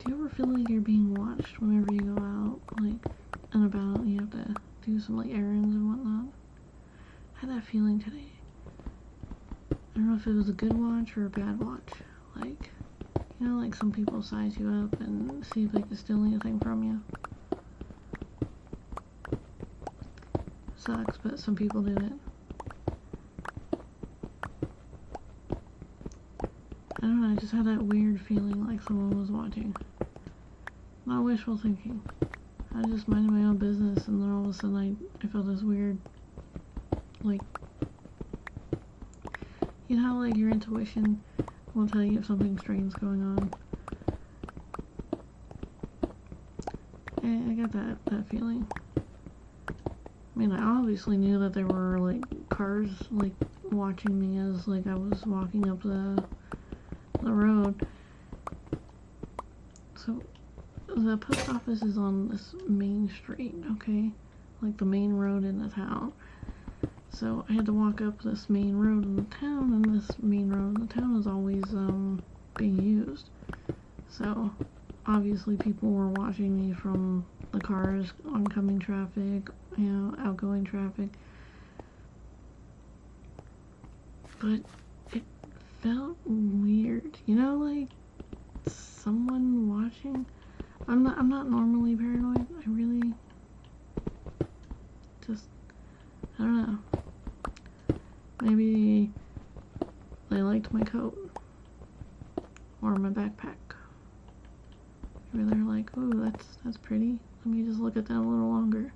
Do you ever feel like you're being watched whenever you go out, like, and about, you have to do some, like, errands and whatnot? I had that feeling today. I don't know if it was a good watch or a bad watch. Like, you know, like some people size you up and see if they can steal anything from you. Sucks, but some people do it. I don't know, I just had that weird feeling like someone was watching. Not wishful thinking. I just minded my own business, and then all of a sudden I felt this weird, like, you know how, like, your intuition will tell you if something strange is going on? I got that feeling. I mean, I obviously knew that there were, like, cars, like, watching me as, like, I was walking up the road. So, the post office is on this main street, okay? Like, the main road in the town. So, I had to walk up this main road in the town, and this main road in the town is always, being used. So, obviously people were watching me from the cars, oncoming traffic, you know, outgoing traffic. But it felt weird, you know, like someone watching. I'm not normally paranoid. I really just, I don't know. Maybe they liked my coat or my backpack. Maybe they're like, "Oh, that's pretty. Let me just look at that a little longer."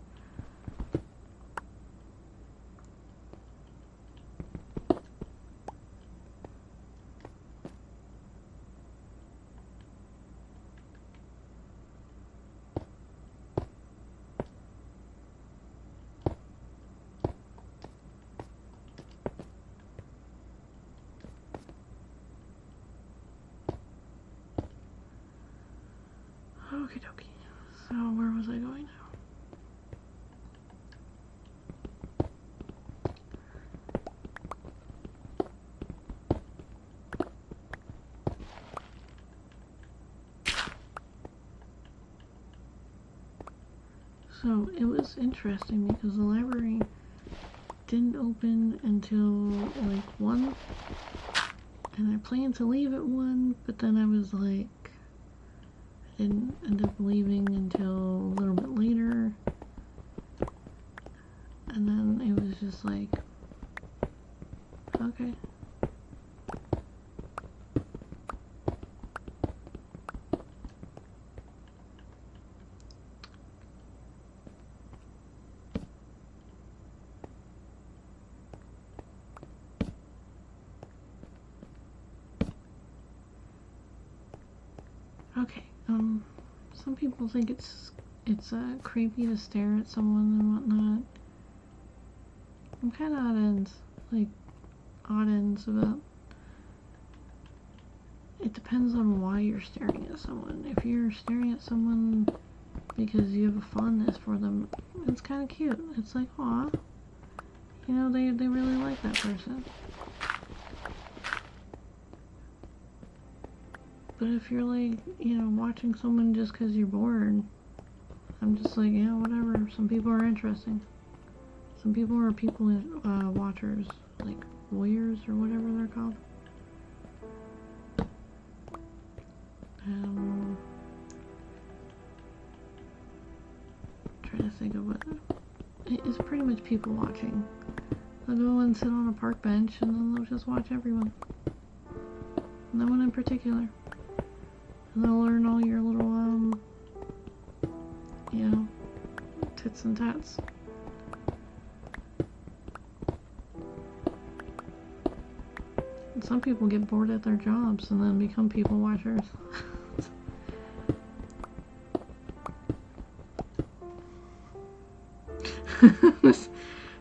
Okie dokie. So where was I going now? So it was interesting because the library didn't open until like 1, and I planned to leave at 1, but then I was like, I didn't end up leaving until a little bit later, and then it was just like, okay. Okay, some people think it's creepy to stare at someone and whatnot. I'm kind of odd ends about. It depends on why you're staring at someone. If you're staring at someone because you have a fondness for them, it's kind of cute. It's like, aw, you know, they really like that person. But if you're like, you know, watching someone just because you're bored, I'm just like, yeah, whatever. Some people are interesting. Some people are people watchers, like voyeurs or whatever they're called. Trying to think of what. It's pretty much people watching. They'll go and sit on a park bench and then they'll just watch everyone. No one in particular. And they'll learn all your little, you know, tits and tats. And some people get bored at their jobs and then become people watchers.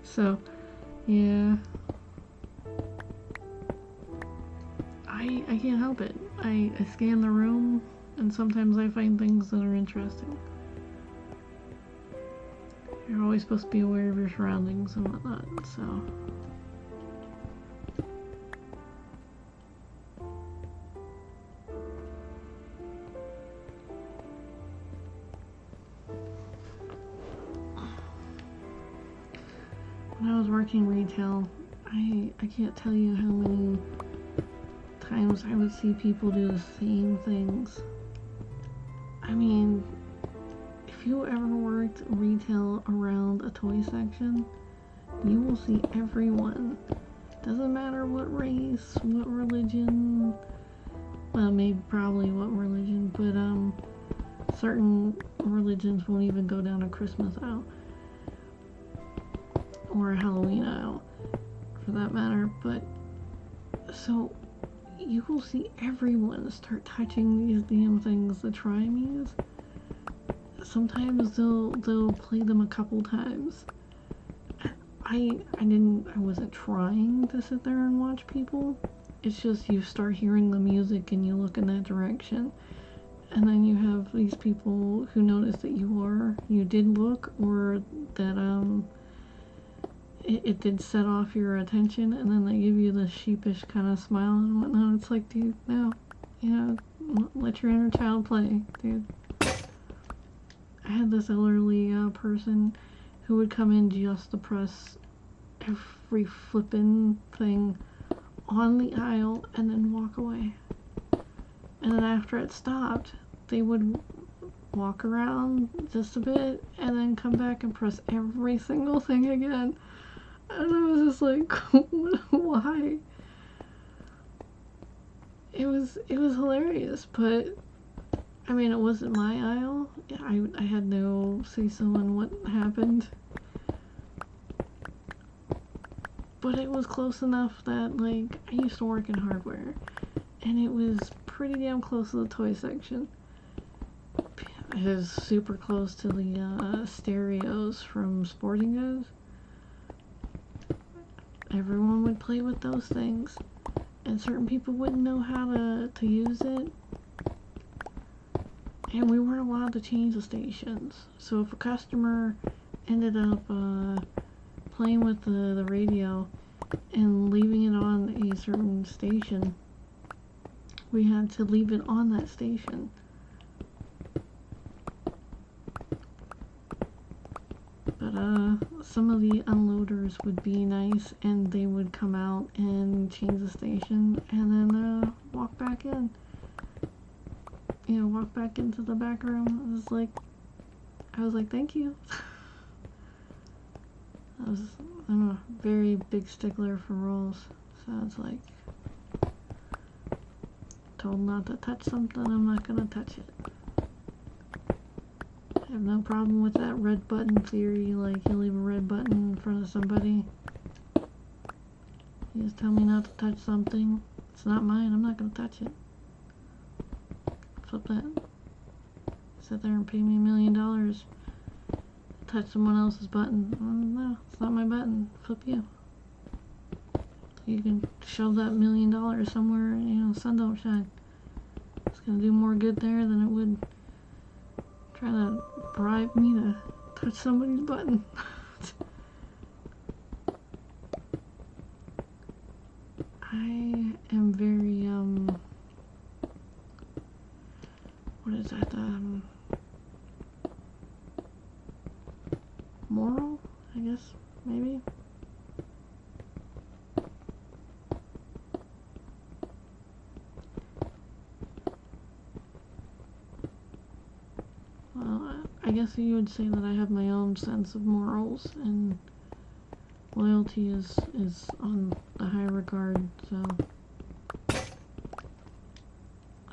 So, yeah. I can't help it. I scan the room and sometimes I find things that are interesting. You're always supposed to be aware of your surroundings and whatnot, so. When I was working retail, I can't tell you how many times I would see people do the same things. I mean, if you ever worked retail around a toy section, you will see everyone. Doesn't matter what race, what religion, well, maybe probably what religion, but certain religions won't even go down a Christmas aisle. Or a Halloween aisle, for that matter. But, so, you will see everyone start touching these damn things, the try-me's. Sometimes they'll play them a couple times. I wasn't trying to sit there and watch people. It's just you start hearing the music and you look in that direction. And then you have these people who notice that you did look, or that, it did set off your attention, and then they give you the sheepish kind of smile and whatnot. It's like, dude, no. You know, let your inner child play, dude. I had this elderly person who would come in just to press every flippin' thing on the aisle and then walk away. And then after it stopped, they would walk around just a bit and then come back and press every single thing again. And I was just like, why? It was hilarious, but I mean, it wasn't my aisle. I had no say so in what happened. But it was close enough that, like, I used to work in hardware, and it was pretty damn close to the toy section. It was super close to the stereos from sporting goods. Everyone would play with those things, and certain people wouldn't know how to use it, and we weren't allowed to change the stations. So if a customer ended up playing with the radio and leaving it on a certain station, we had to leave it on that station. But some of the unloaders would be nice, and they would come out and change the station and then walk back in. You know, walk back into the back room. I was like, thank you. I'm a very big stickler for rules, so it's like, told not to touch something, I'm not gonna touch it. I have no problem with that red button theory. Like, you leave a red button in front of somebody, you just tell me not to touch something, it's not mine, I'm not gonna touch it. Flip that. sit there and pay me $1 million to touch someone else's button. No, it's not my button. Flip you. You can shove that $1 million somewhere, you know, sun don't shine. It's gonna do more good there than it would try to bribe me to touch somebody's button. I am very, what is that, moral, I guess, maybe? Well, I guess you would say that I have my own sense of morals, and loyalty is on the high regard, so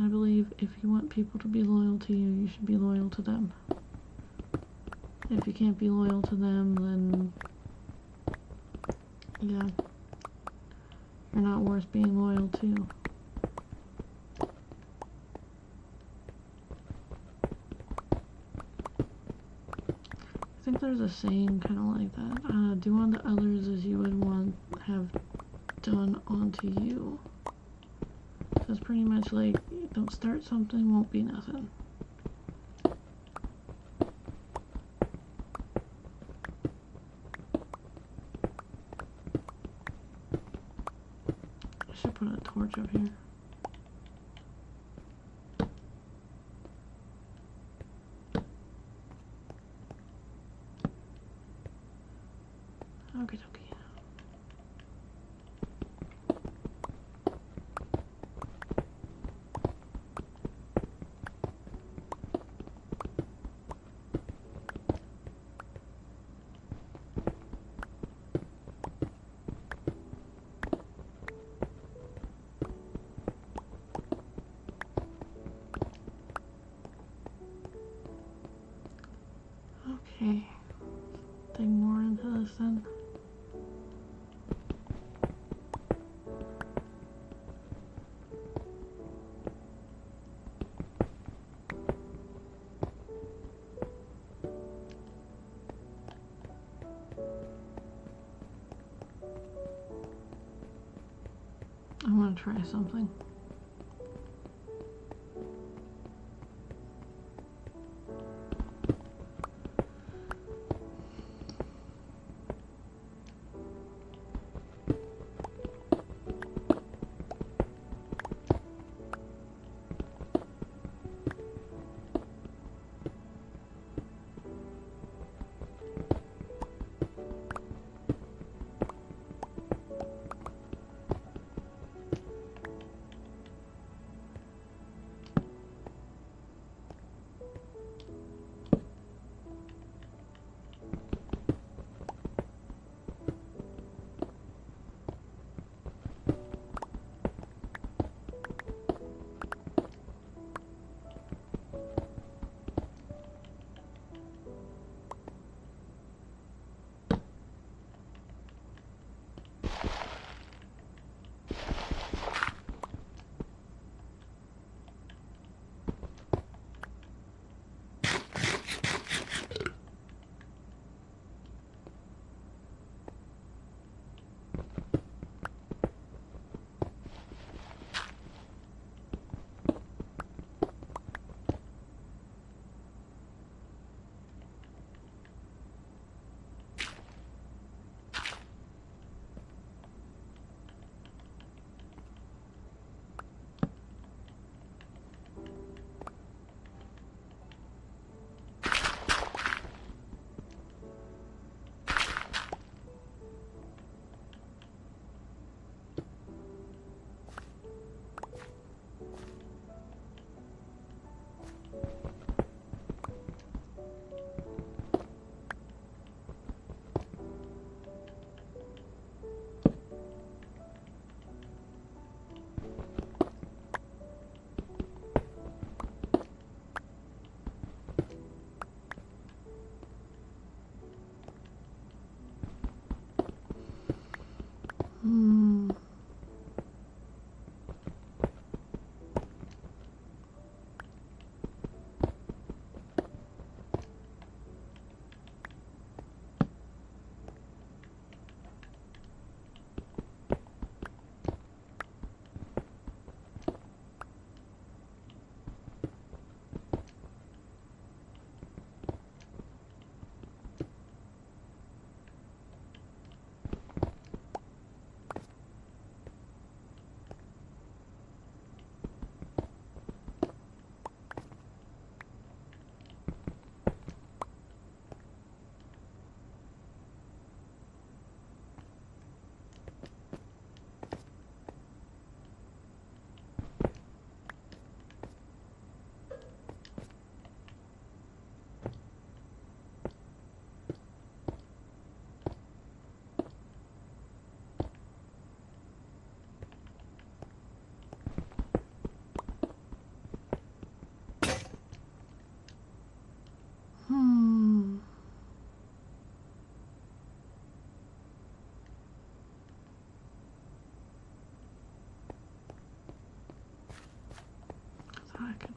I believe if you want people to be loyal to you, you should be loyal to them. If you can't be loyal to them, then yeah, you're not worth being loyal to. I think there's a saying kind of like that. Do unto others as you would want have done unto you. So it's pretty much like, don't start something, won't be nothing. I should put a torch up here. Okay, okay. Okay, dig more into this then. I want to try something.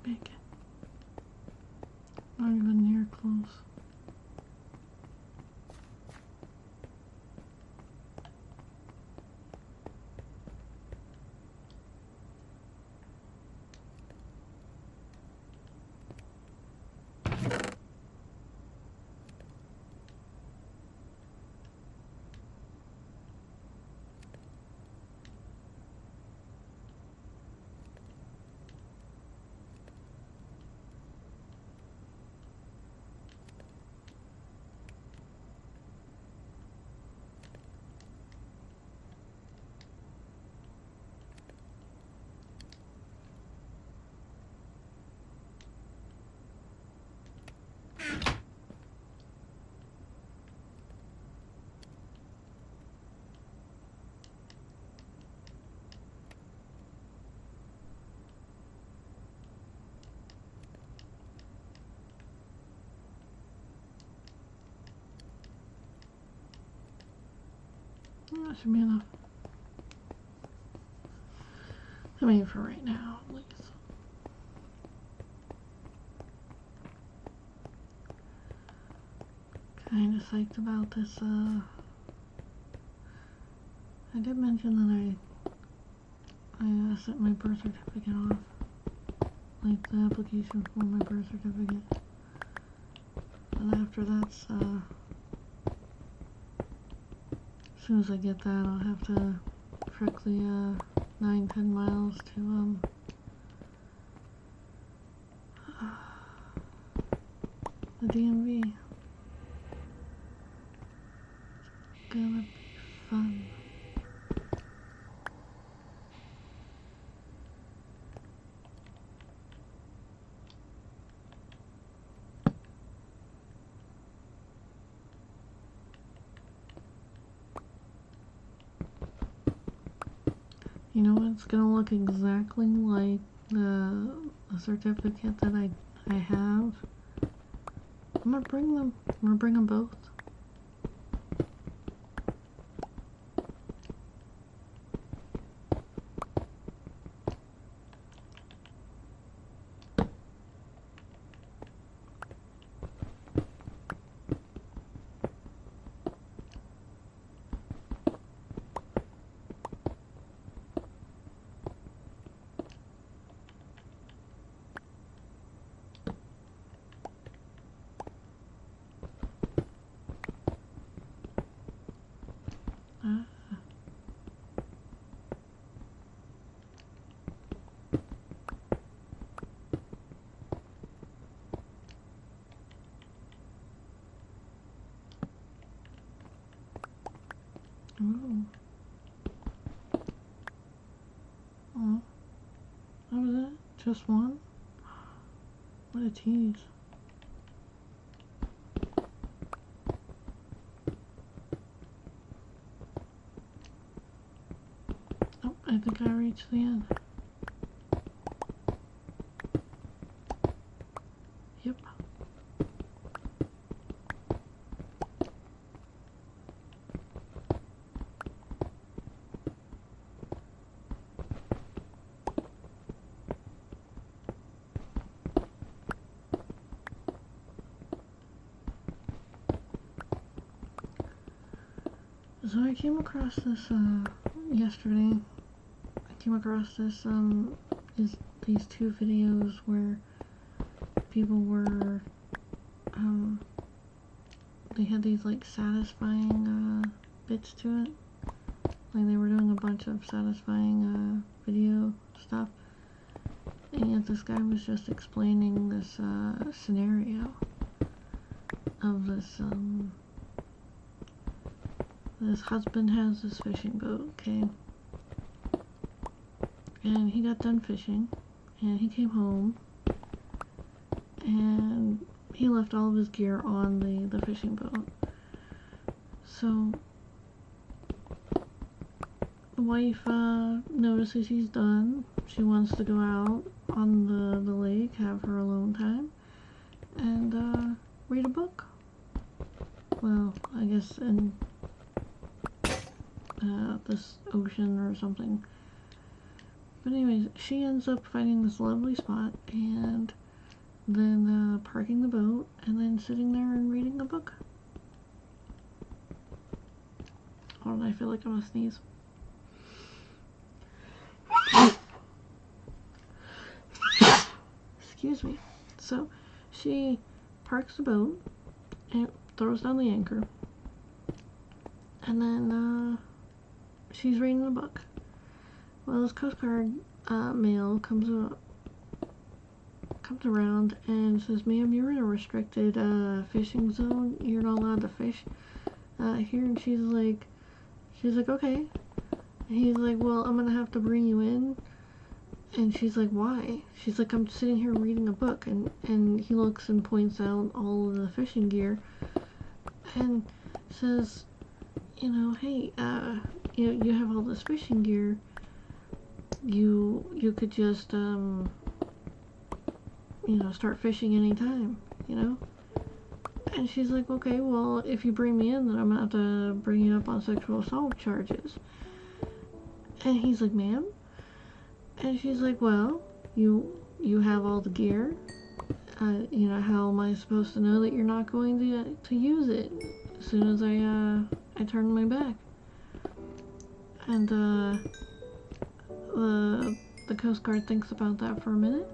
big. Not even near close. That should be enough. I mean, for right now, at least. Kinda psyched about this, I did mention that I sent my birth certificate off. Like, the application for my birth certificate. And after that's, as soon as I get that, I'll have to trek the, 9-10 miles to, the DMV. It's gonna be fun. You know, it's gonna look exactly like the certificate that I have. I'm gonna bring them. I'm gonna bring them both. Ooh. Oh, that was it? Just one? What a tease. Oh, I think I reached the end. Yep. So I came across this yesterday. I came across this these two videos where people were they had these like satisfying bits to it. Like they were doing a bunch of satisfying video stuff. And this guy was just explaining this scenario of this this husband has this fishing boat, okay? And he got done fishing, and he came home, and he left all of his gear on the fishing boat. So the wife notices he's done. She wants to go out on the lake, have her alone time, and read a book. Well, I guess in this ocean or something. But anyways, she ends up finding this lovely spot and then parking the boat and then sitting there and reading a book. Hold on, I feel like I'm gonna sneeze. Excuse me. So she parks the boat and throws down the anchor, and then she's reading a book. Well, this Coast Guard male comes around and says, "Ma'am, you're in a restricted fishing zone. You're not allowed to fish here." And she's like, "Okay." And he's like, "Well, I'm gonna have to bring you in." And she's like, "Why?" She's like, "I'm sitting here reading a book." And he looks and points out all of the fishing gear and says, "Hey, you have all this fishing gear. You could just start fishing anytime, And she's like, "Okay, well, if you bring me in, then I'm gonna have to bring you up on sexual assault charges." And he's like, "Ma'am?" And she's like, "Well, you have all the gear. How am I supposed to know that you're not going to use it as soon as I turn my back?" And the Coast Guard thinks about that for a minute,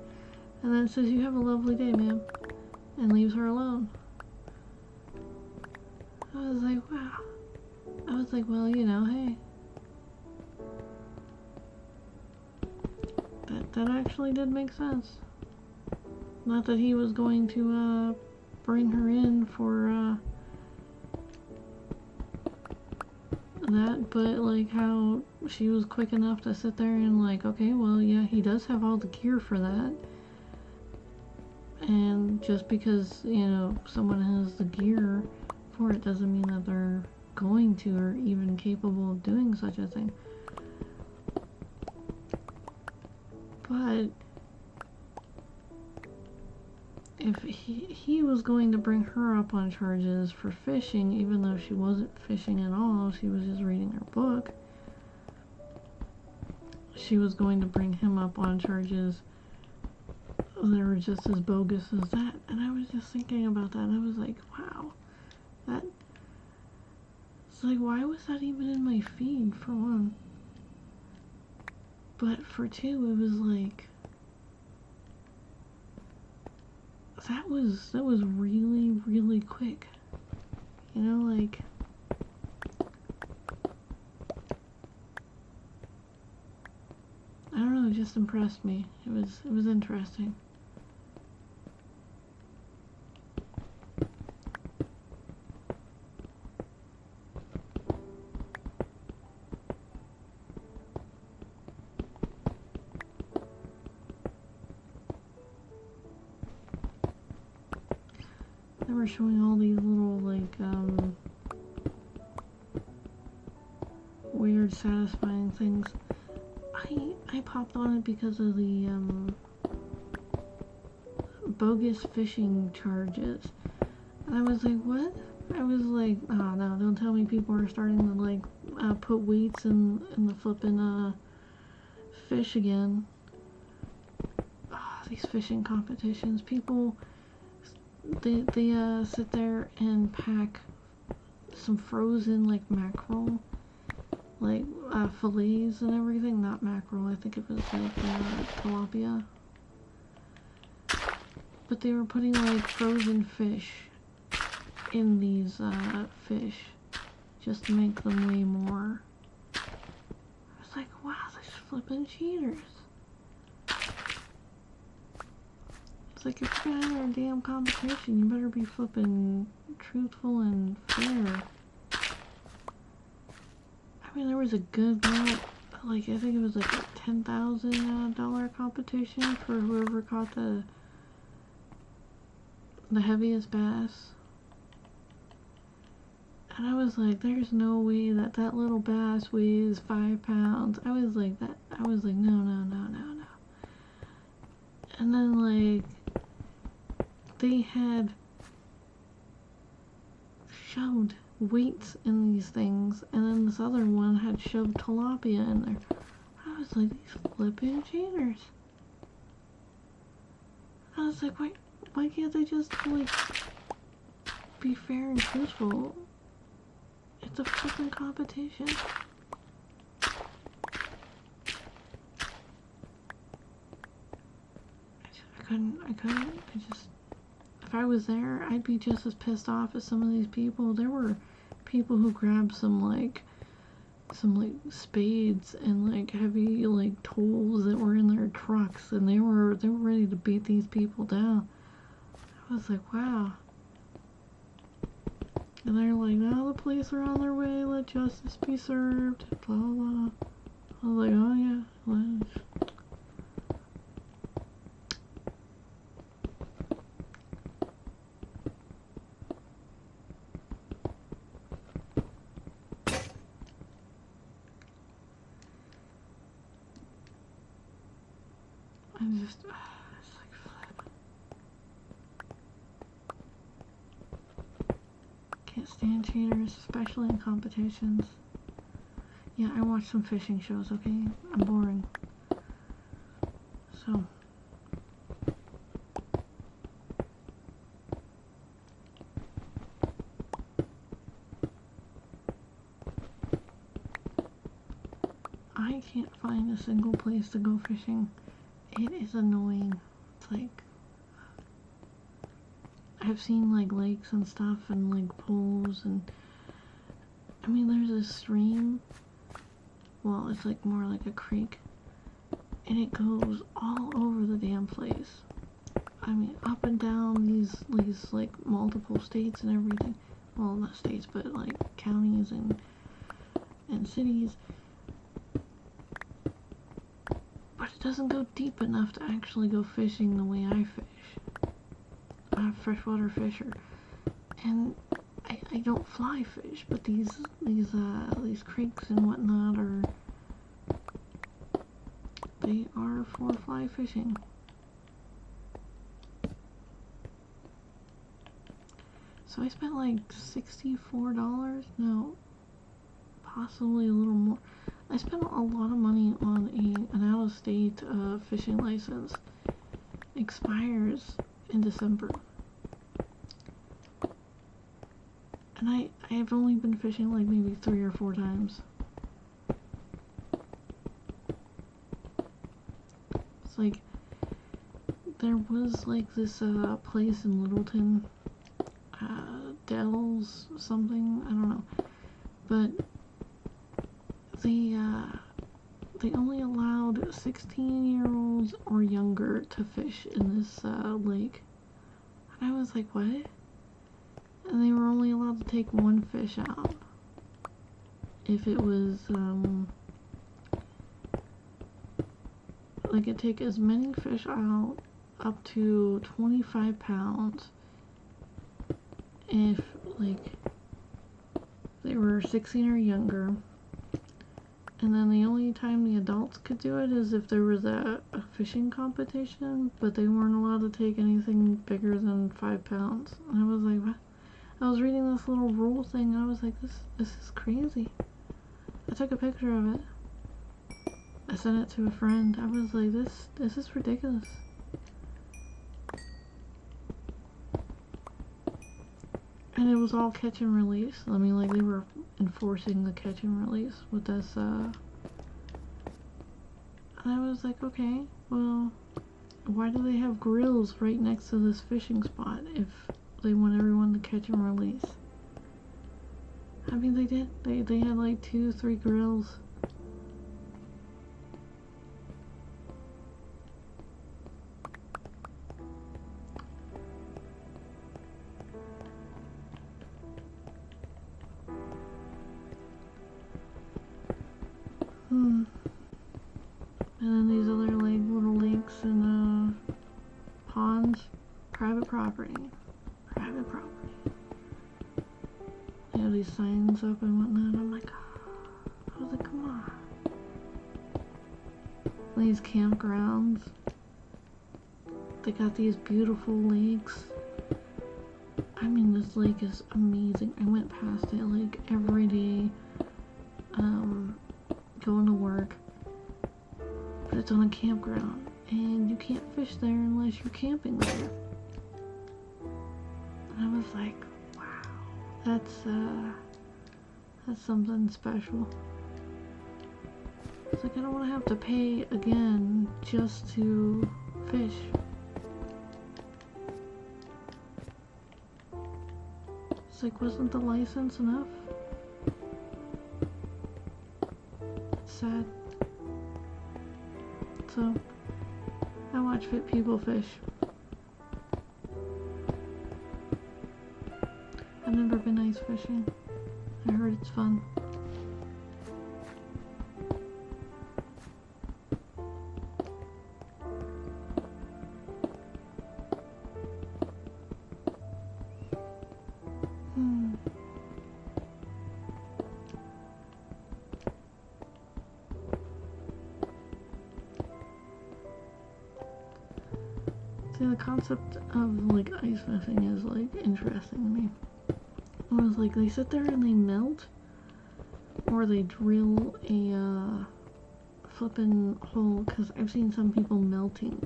and then says, "You have a lovely day, ma'am," and leaves her alone. I was like, wow. I was like, well, hey. That actually did make sense. Not that he was going to bring her in for that, but like how she was quick enough to sit there and like, okay, well, yeah, he does have all the gear for that. And just because, someone has the gear for it doesn't mean that they're going to or even capable of doing such a thing. But if he was going to bring her up on charges for fishing, even though she wasn't fishing at all, she was just reading her book, she was going to bring him up on charges that were just as bogus as that. And I was just thinking about that, and I was like, wow, it's like, why was that even in my feed, for one? But for two, it was like, that was really, really quick. Like, I don't know, it just impressed me. It was interesting. They were showing all these little, like, weird, satisfying things. I popped on it because of the, bogus fishing charges. And I was like, what? I was like, oh no, don't tell me people are starting to, like, put weights in the flippin', fish again. Oh, these fishing competitions. People, they sit there and pack some frozen, like, mackerel, like, fillets and everything. Not mackerel, I think it was, like, tilapia. But they were putting, like, frozen fish in these, fish just to make them weigh more. I was like, wow, these flippin' cheaters. It's like, if you're gonna have a damn competition, you better be flippin' truthful and fair. I mean, there was a good lot, like, I think it was like a $10,000 competition for whoever caught the heaviest bass. And I was like, there's no way that little bass weighs 5 pounds. I was like, no. And then, like, they had shoved weights in these things, and then this other one had shoved tilapia in there. I was like, these flipping cheaters. I was like, why can't they just, like, be fair and truthful? It's a fucking competition. I couldn't, if I was there, I'd be just as pissed off as some of these people. There were people who grabbed some spades and like heavy like tools that were in their trucks, and they were ready to beat these people down. I was like, wow. And they're like, now the police are on their way, let justice be served, blah blah. I was like, oh yeah, well, it's like, flip. Can't stand cheaters, especially in competitions. Yeah, I watch some fishing shows, okay? I'm boring. So. I can't find a single place to go fishing. It is annoying. It's like, I've seen like lakes and stuff and like pools, and I mean there's a stream, well it's like more like a creek, and it goes all over the damn place. I mean up and down these like multiple states and everything. Well, not states, but like counties and cities. But it doesn't go deep enough to actually go fishing the way I fish. I'm a freshwater fisher, and I don't fly fish, but these creeks and whatnot they are for fly fishing. So I spent like $64, no, possibly a little more. I spent a lot of money on an out-of-state fishing license. Expires in December. And I have only been fishing like maybe 3 or 4 times. It's like, there was like this place in Littleton, Dell's something, I don't know, but they only allowed 16-year-olds or younger to fish in this lake. And I was like, what? And they were only allowed to take 1 fish out. If it was, like, it take as many fish out up to 25 pounds if, like, they were 16 or younger. And then the only time the adults could do it is if there was a fishing competition, but they weren't allowed to take anything bigger than 5 pounds. And I was like, what? I was reading this little rule thing, and I was like, this is crazy. I took a picture of it. I sent it to a friend. I was like, this is ridiculous. And it was all catch and release. I mean, like, they were enforcing the catch and release with this, and I was like, okay, well, why do they have grills right next to this fishing spot if they want everyone to catch and release? I mean, they did. They had like 2-3 grills. And then these other like little lakes and ponds, private property. Private property. They have these signs up and whatnot. I'm like, oh. I was like, come on. These campgrounds. They got these beautiful lakes. I mean, this lake is amazing. I went past it like every day, going to work. but it's on a campground, and you can't fish there unless you're camping there. And I was like, wow, that's something special. It's like I don't want to have to pay again just to fish. It's like, wasn't the license enough? It's sad. So, I watch fit people fish. I've never been ice fishing. I heard it's fun. See, the concept of like ice fishing is like interesting to me. I was like, they sit there and they melt, or they drill a flippin' hole, because I've seen some people melting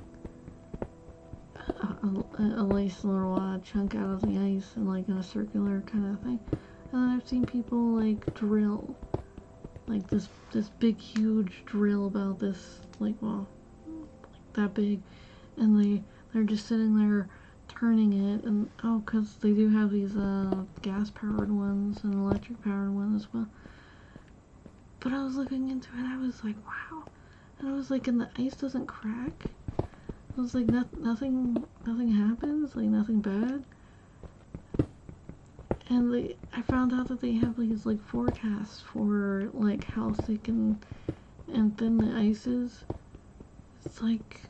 a nice little chunk out of the ice and like in a circular kind of thing. And then I've seen people like drill, like this big huge drill about this, like, well, like that big, and they're just sitting there turning it, and oh, because they do have these gas powered ones and electric powered ones as well. But I was looking into it, I was like, wow. And I was like, and the ice doesn't crack? I was like, nothing happens, like nothing bad. And I found out that they have these like forecasts for like how thick and thin the ice is. It's like,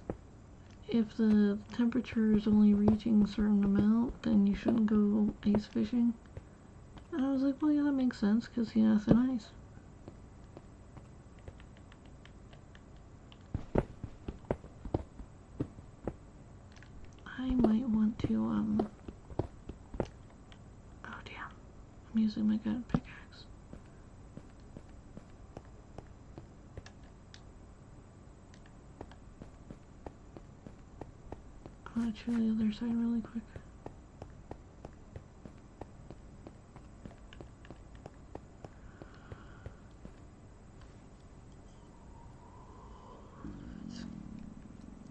if the temperature is only reaching a certain amount, then you shouldn't go ice fishing. And I was like, well, yeah, that makes sense, because, you know, thin ice. I might want to, oh damn, I'm using my gun pickaxe. I'm gonna try the other side really quick.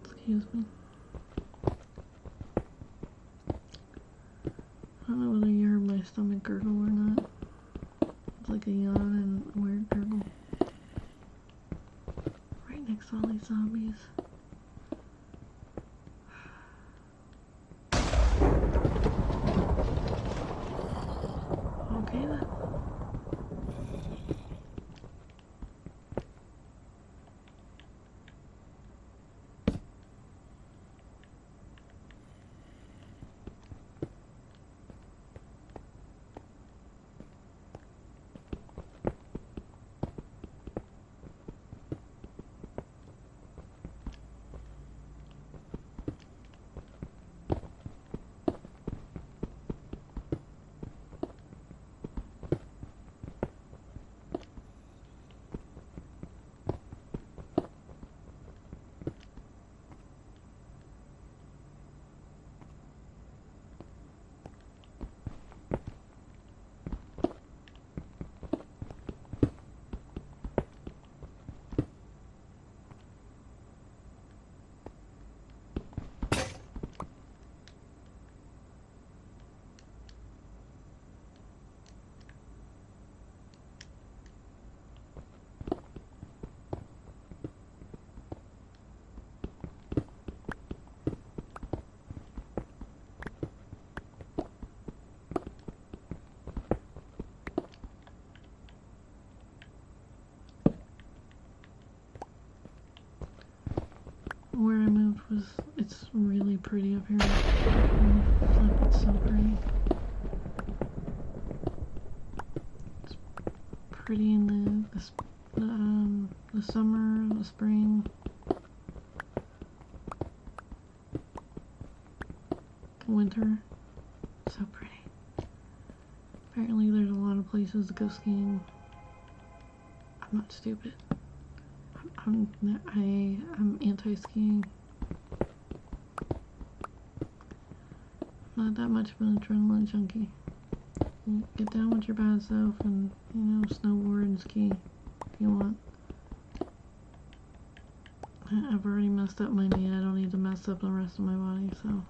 Excuse me. I don't know whether you heard my stomach gurgle or not. It's like a yawn and a weird gurgle. Right next to all these zombies. Okay then. Where I moved it's really pretty up here. It's so pretty. It's pretty in the summer, the spring, winter. So pretty. Apparently there's a lot of places to go skiing. I'm not stupid. I'm I'm anti-skiing. Not that much of an adrenaline junkie. Get down with your bad self and, you know, snowboard and ski if you want. I've already messed up my knee. I don't need to mess up the rest of my body, so.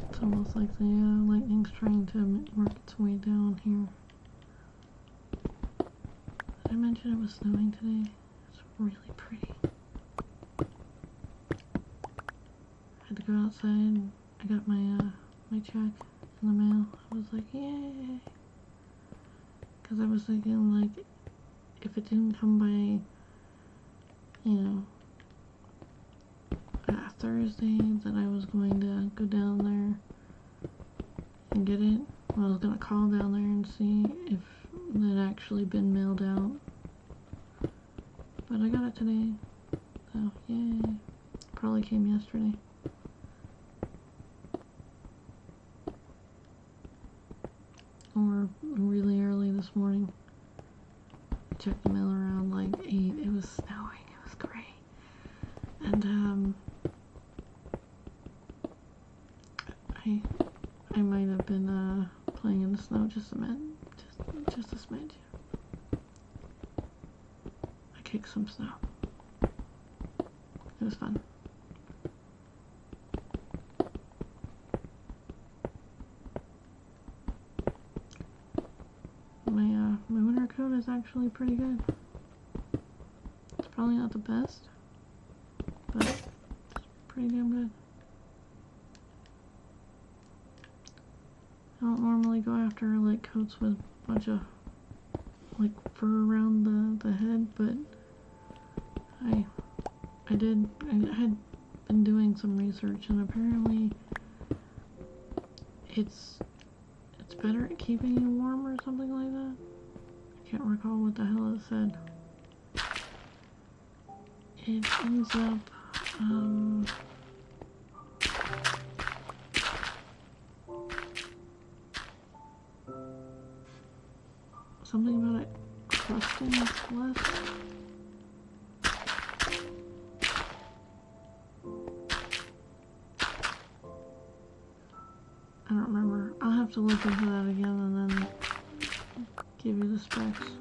It's almost like the lightning's trying to work its way down here. Did I mention it was snowing today? It's really pretty. I had to go outside. I got my my check in the mail. I was like, yay! Because I was thinking, like, if it didn't come by, you know, Thursday, that I was going to go down there and get it. I was gonna call down there and see if it had actually been mailed out. But I got it today. So, yay. Probably came yesterday. Or really early this morning. I checked the mail around like 8. It was snowing. It was great. And, I might have been playing in the snow just a minute, just a smidge. I kicked some snow. It was fun. My winter coat is actually pretty good. It's probably not the best, but it's pretty damn good. I don't normally go after like coats with a bunch of like fur around the head, but I had been doing some research, and apparently it's better at keeping you warm or something like that. I can't recall what the hell it said. It ends up something about it crusting less. I don't remember. I'll have to look into that again and then give you the specs.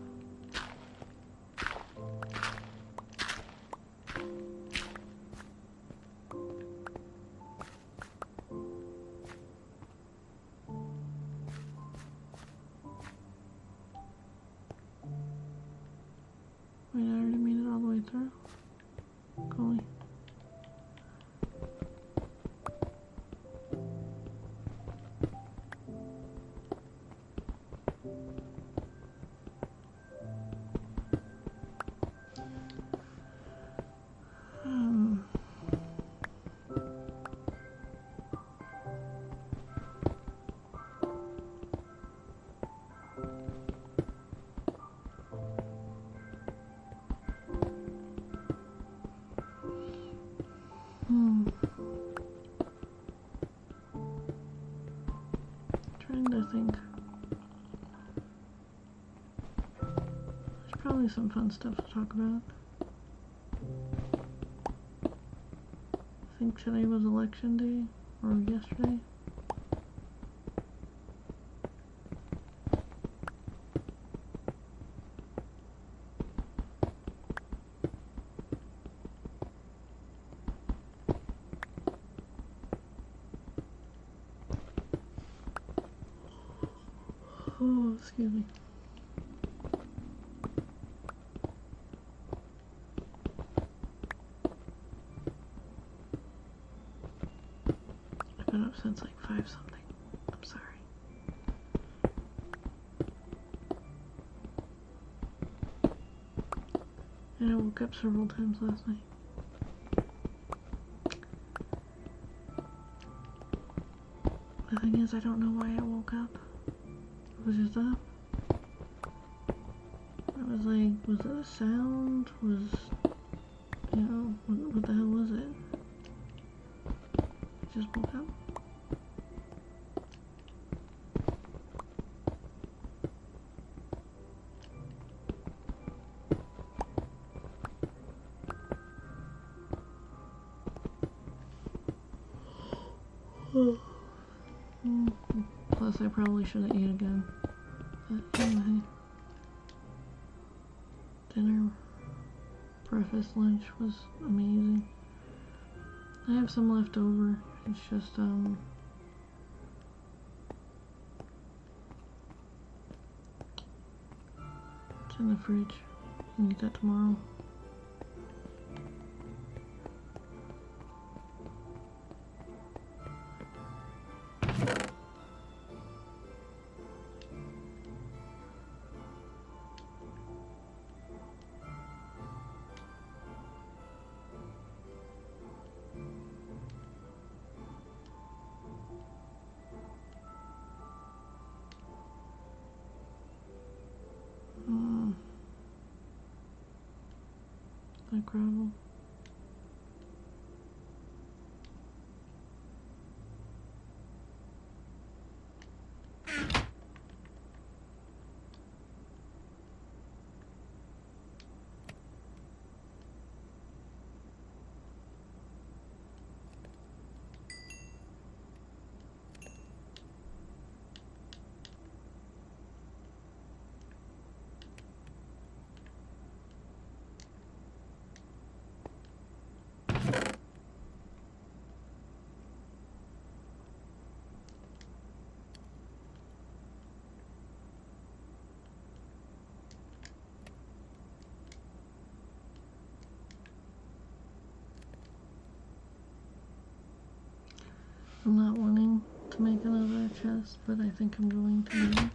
Wait, I already made it all the way through? Golly. probably some fun stuff to talk about. I think today was election day, or yesterday. Oh, excuse me. I've been up since like 5 something. I'm sorry. And I woke up several times last night. The thing is, I don't know why I woke up. I was just up. I was like, was it a sound? Was, you know, what the hell was it? I just woke up. Plus, I probably should have ate again. But anyway, dinner, breakfast, lunch was amazing. I have some left over. It's just, it's in the fridge. I'll eat that tomorrow. That gravel. I'm not wanting to make another chest, but I think I'm going to now.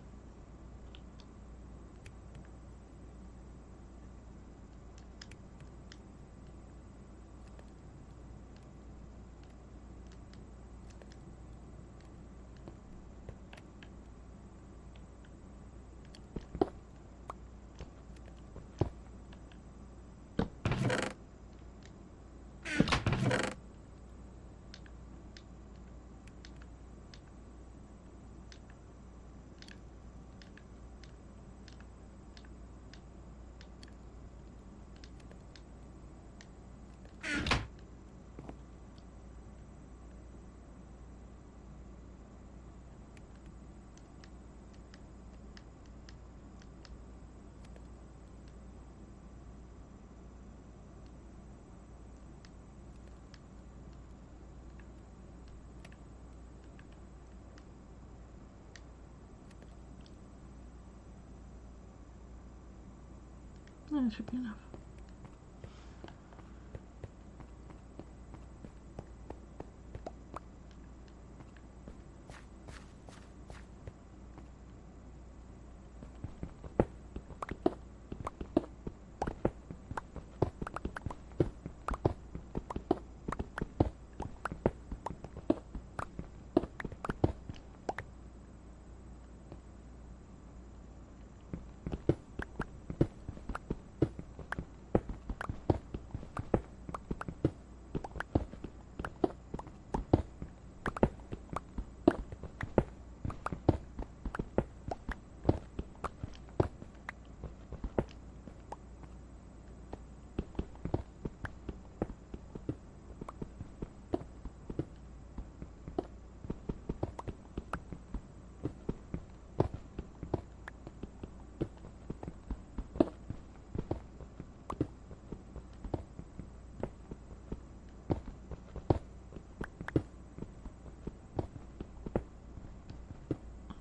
That should be enough.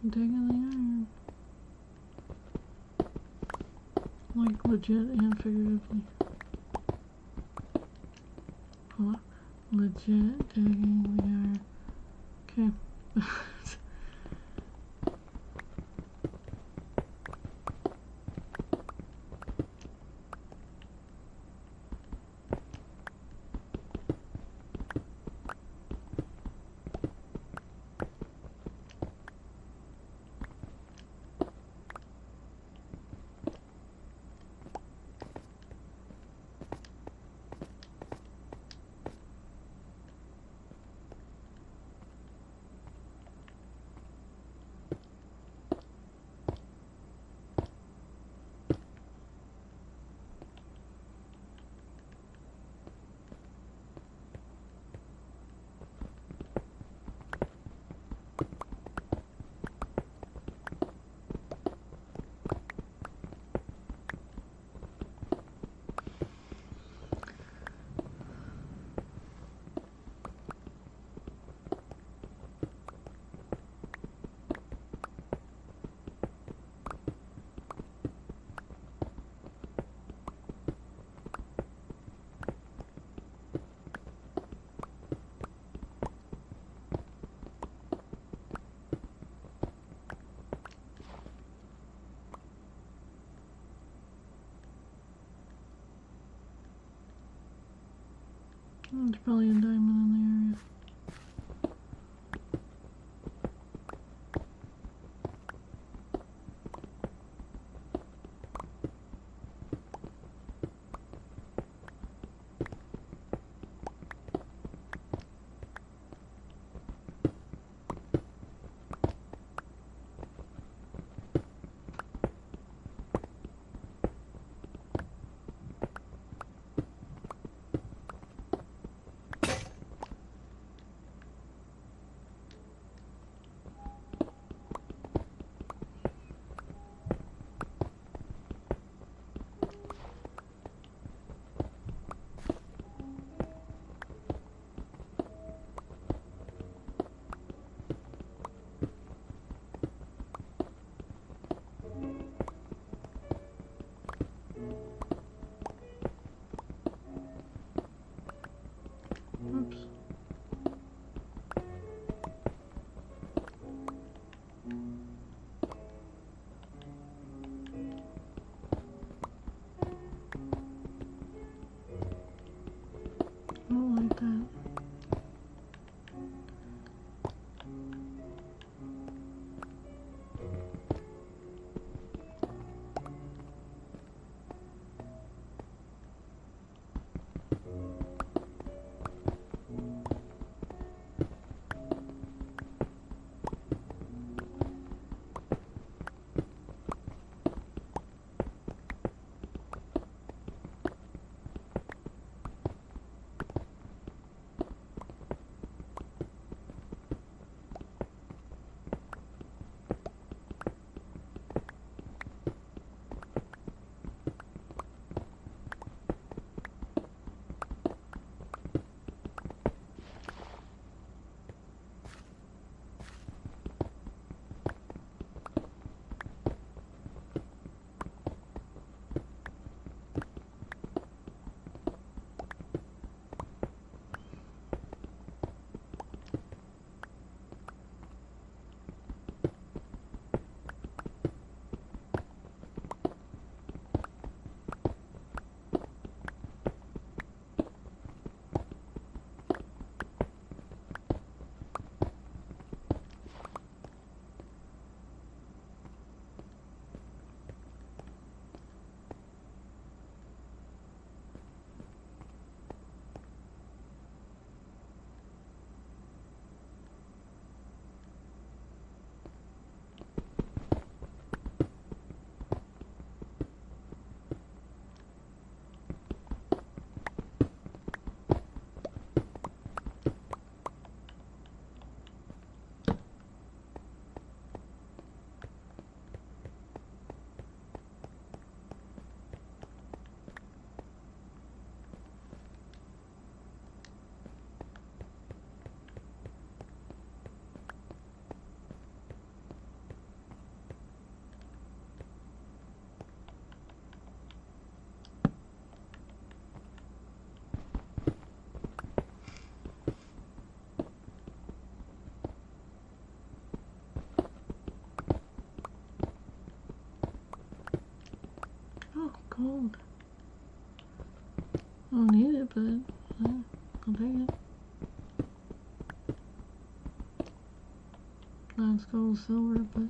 digging the iron. Like, legit and figuratively. Huh? Legit digging the iron. Okay. There's probably a diamond in the area. Oh, gold. I don't need it, but I'll take it. Let's go silver, but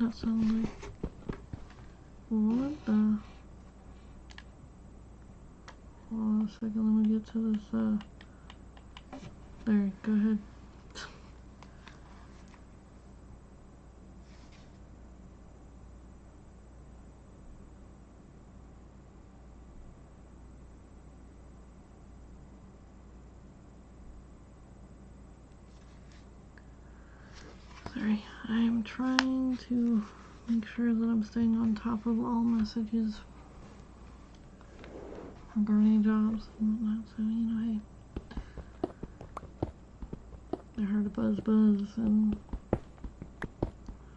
that sounds like what the? Hold on a second, let me get to this, there, go ahead. Sorry, I'm trying to make sure that I'm staying on top of all messages regarding jobs and whatnot, so you know, hey, I heard a buzz and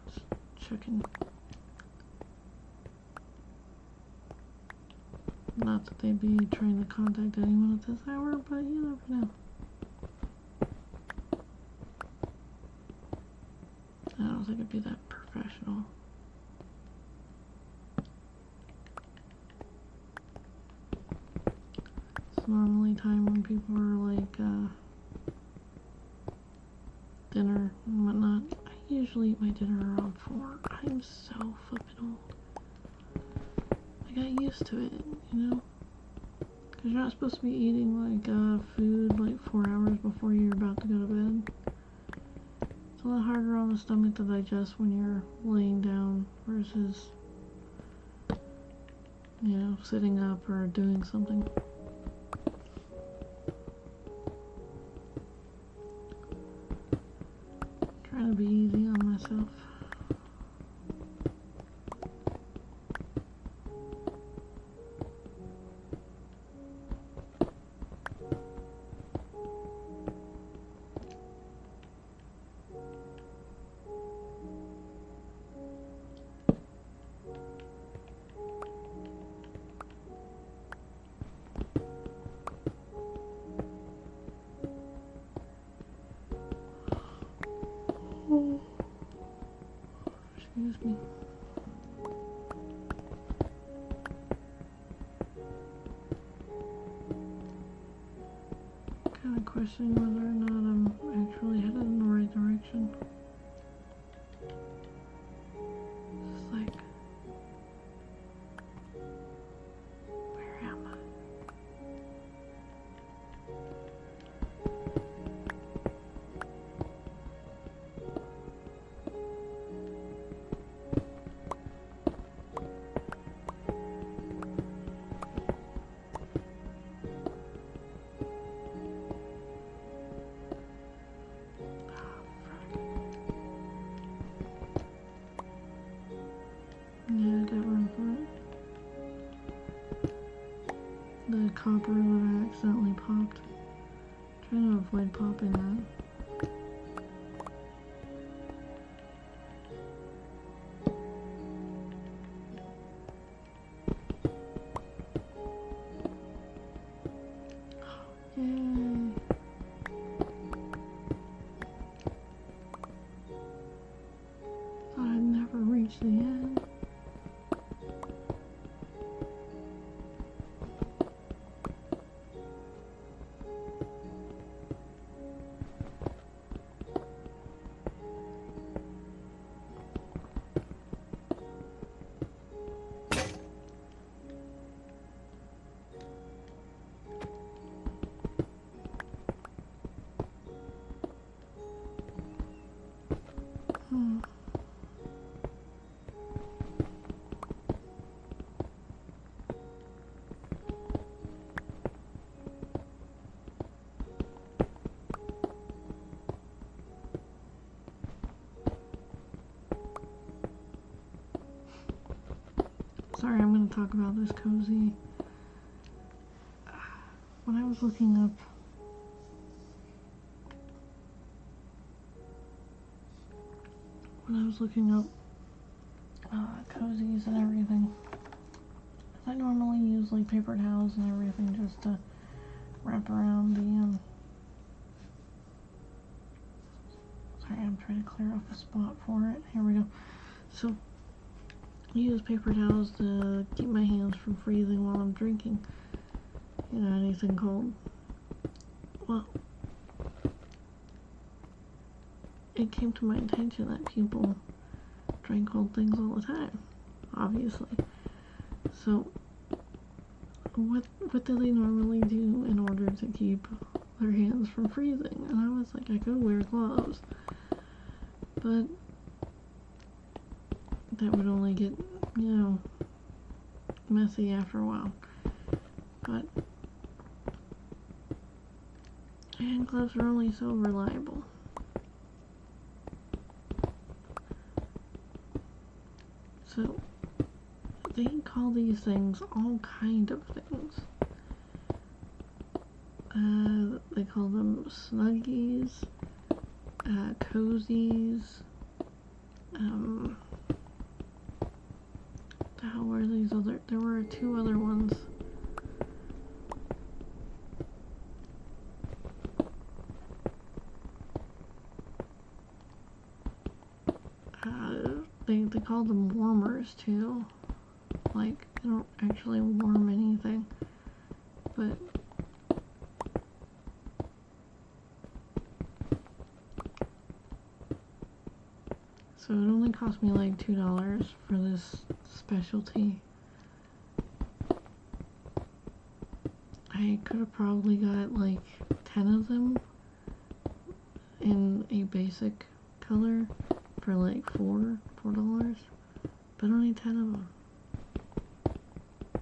just checking. Not that they'd be trying to contact anyone at this hour, but you never know. I don't think it'd be that professional. It's normally time when people are like, dinner and whatnot. I usually eat my dinner around 4. I'm so flippin' old. I got used to it, you know? Because you're not supposed to be eating like food like 4 hours before you're about to go to bed. It's a lot harder on the stomach to digest when you're laying down versus, you know, sitting up or doing something. Trying to be easy on myself. Excuse me. Kind of questioning whether or not I'm actually headed in the right direction. It's like, where am I? Yeah, I got room for it. The copper that I accidentally popped. Trying to avoid popping that. Yay! Thought I'd never reach the end. going to talk about this cozy. When I was looking up cozies and everything, I normally use like paper towels and everything just to wrap around the sorry, I'm trying to clear off a spot for it. Here we go. So I use paper towels to keep my hands from freezing while I'm drinking, you know, anything cold. Well, it came to my attention that people drink cold things all the time, obviously. So what do they normally do in order to keep their hands from freezing? And I was like, I could wear gloves, but that would only get, you know, messy after a while. But hand gloves are only so reliable. So they call these things all kind of things. They call them snuggies, cozies, the hell were these other, there were two other ones. They call them warmers too. Like, they don't actually warm anything, but so it only cost me like $2 for this specialty. I could have probably got like 10 of them in a basic color for like $4, but only 10 of them.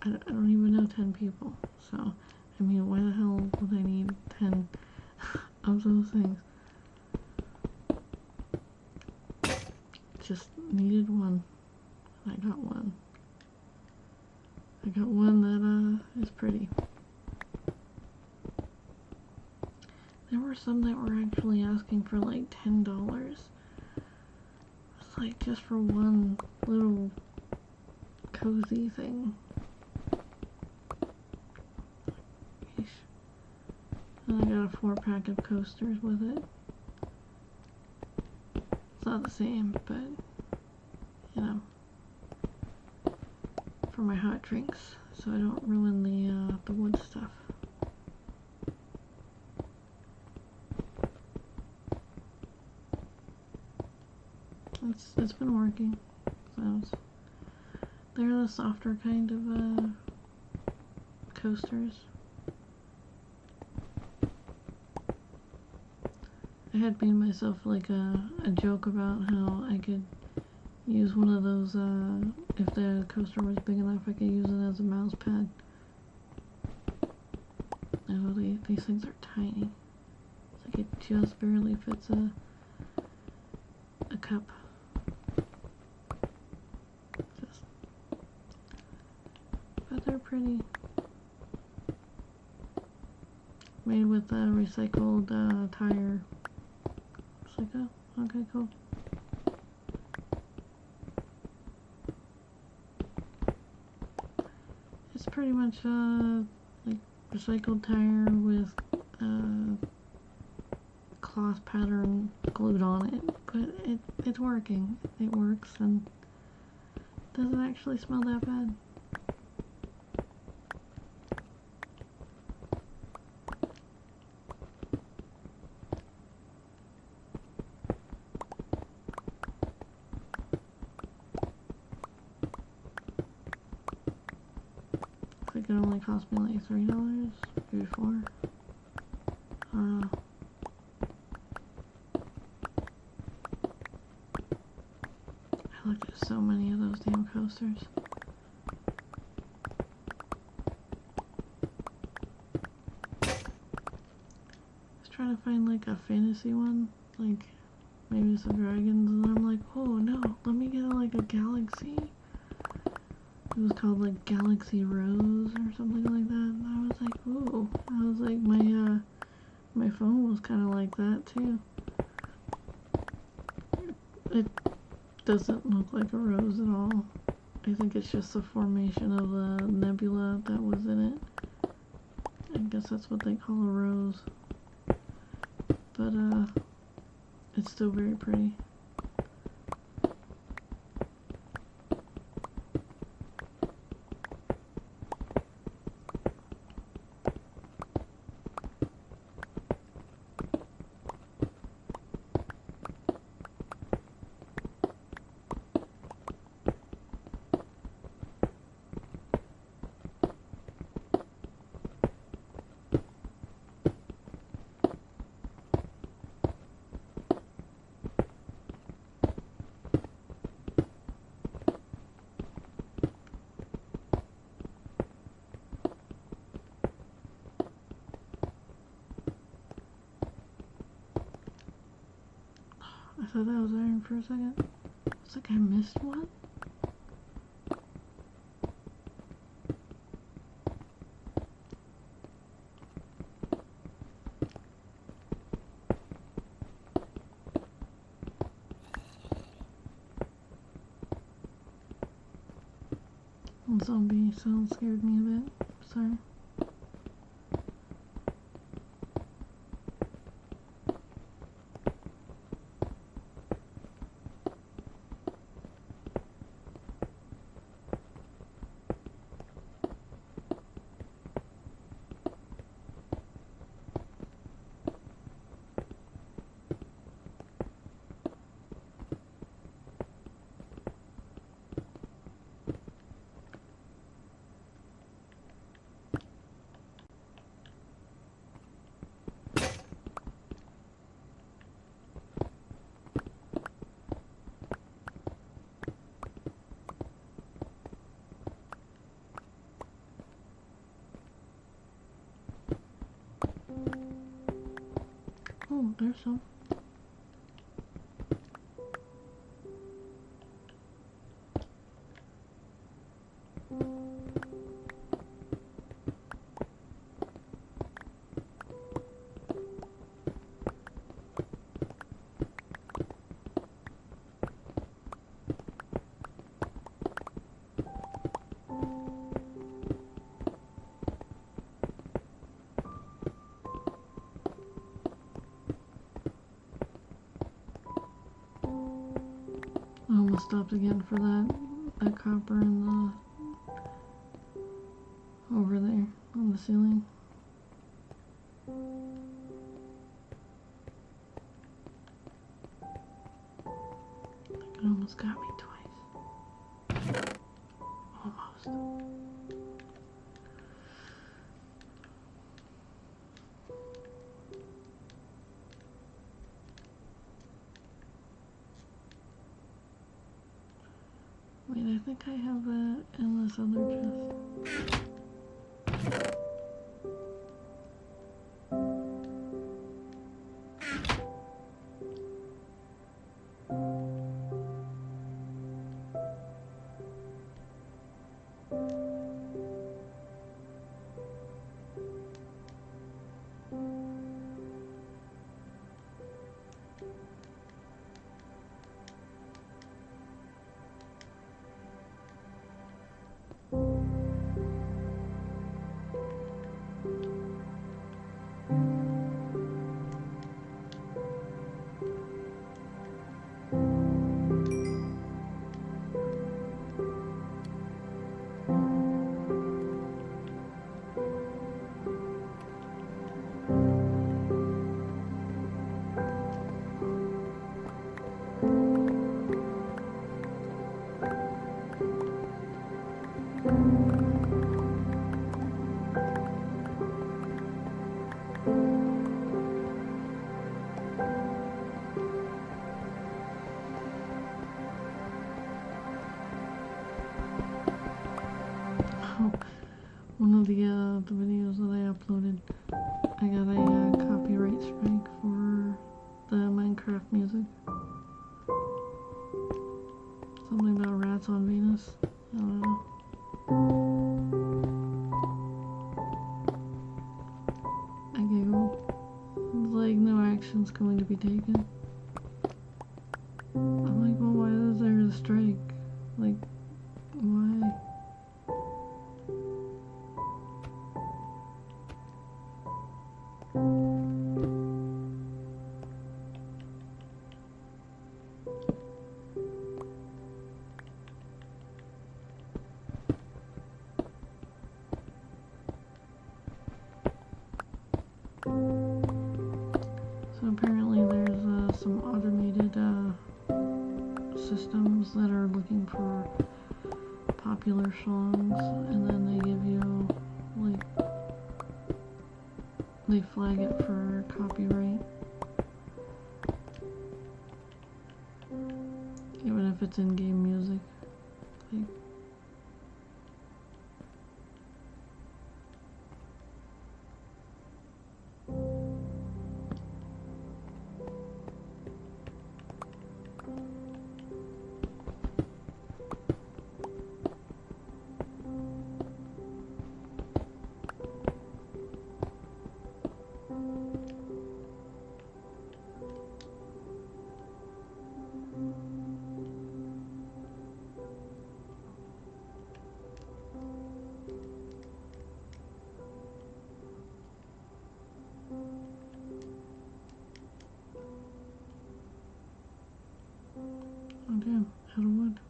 I don't even know 10 people, so I mean, why the hell would I need 10 of those things? Just needed one. I got one. I got one that is pretty. There were some that were actually asking for like $10. It's like just for one little cozy thing. And I got a 4-pack of coasters with it. It's not the same, but you know, for my hot drinks, so I don't ruin the wood stuff. It's been working. So they're the softer kind of coasters. I had made myself like a joke about how I could use one of those, if the coaster was big enough, I could use it as a mouse pad. Oh, these things are tiny. It's like it just barely fits a cup. But they're pretty. Made with recycled tire. It's like, oh, okay, cool. It's pretty much like recycled tire with cloth pattern glued on it, but it's working. It works and doesn't actually smell that bad. I think it only cost me like $3, maybe $4. I don't know. I looked at so many of those damn coasters. I was trying to find like a fantasy one, like maybe some dragons, and I'm like, oh no, let me get like a galaxy. It was called like Galaxy Rose or something like that. And I was like, ooh. I was like, my phone was kind of like that too. It doesn't look like a rose at all. I think it's just the formation of the nebula that was in it. I guess that's what they call a rose. But it's still very pretty. I thought that was iron for a second. It's like I missed one. Zombie sound scared me a bit. Sorry. Oh, there's some. I almost stopped again for that copper in the over there on the ceiling. It almost got me twice. Almost. Wait, I think I have that in this other chest. One of the videos that I uploaded, I got a copyright strike for the Minecraft music. Something about rats on Venus. I don't know. action's going to be taken. I'm like, well, why is there a strike? Like, why? So apparently there's some automated systems that are looking for popular songs, and then they give you, like, they flag it for copyright. Even if it's in-game music. Like, oh damn, out of wood.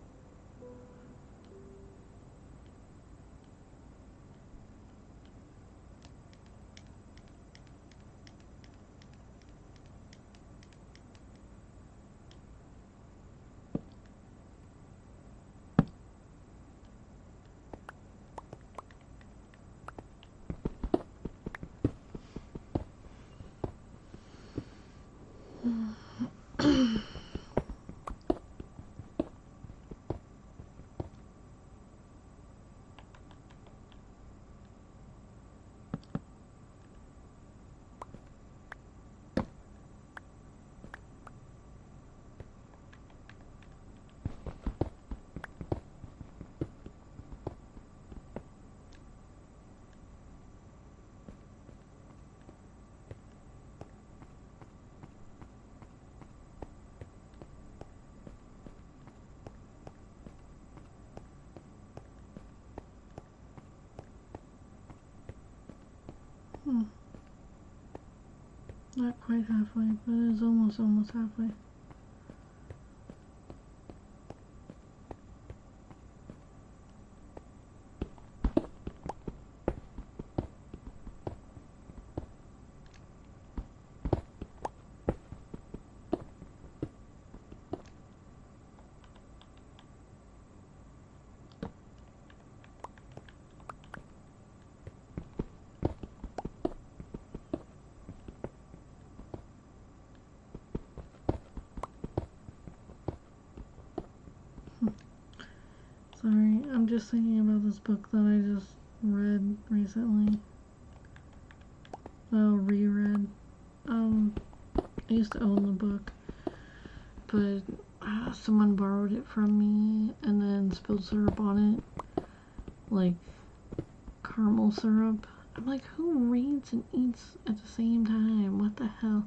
Not quite halfway, but it is almost halfway. Sorry, I'm just thinking about this book that I just read recently. Well, reread. I used to own the book, but someone borrowed it from me and then spilled syrup on it. Like, caramel syrup. I'm like, who reads and eats at the same time? What the hell?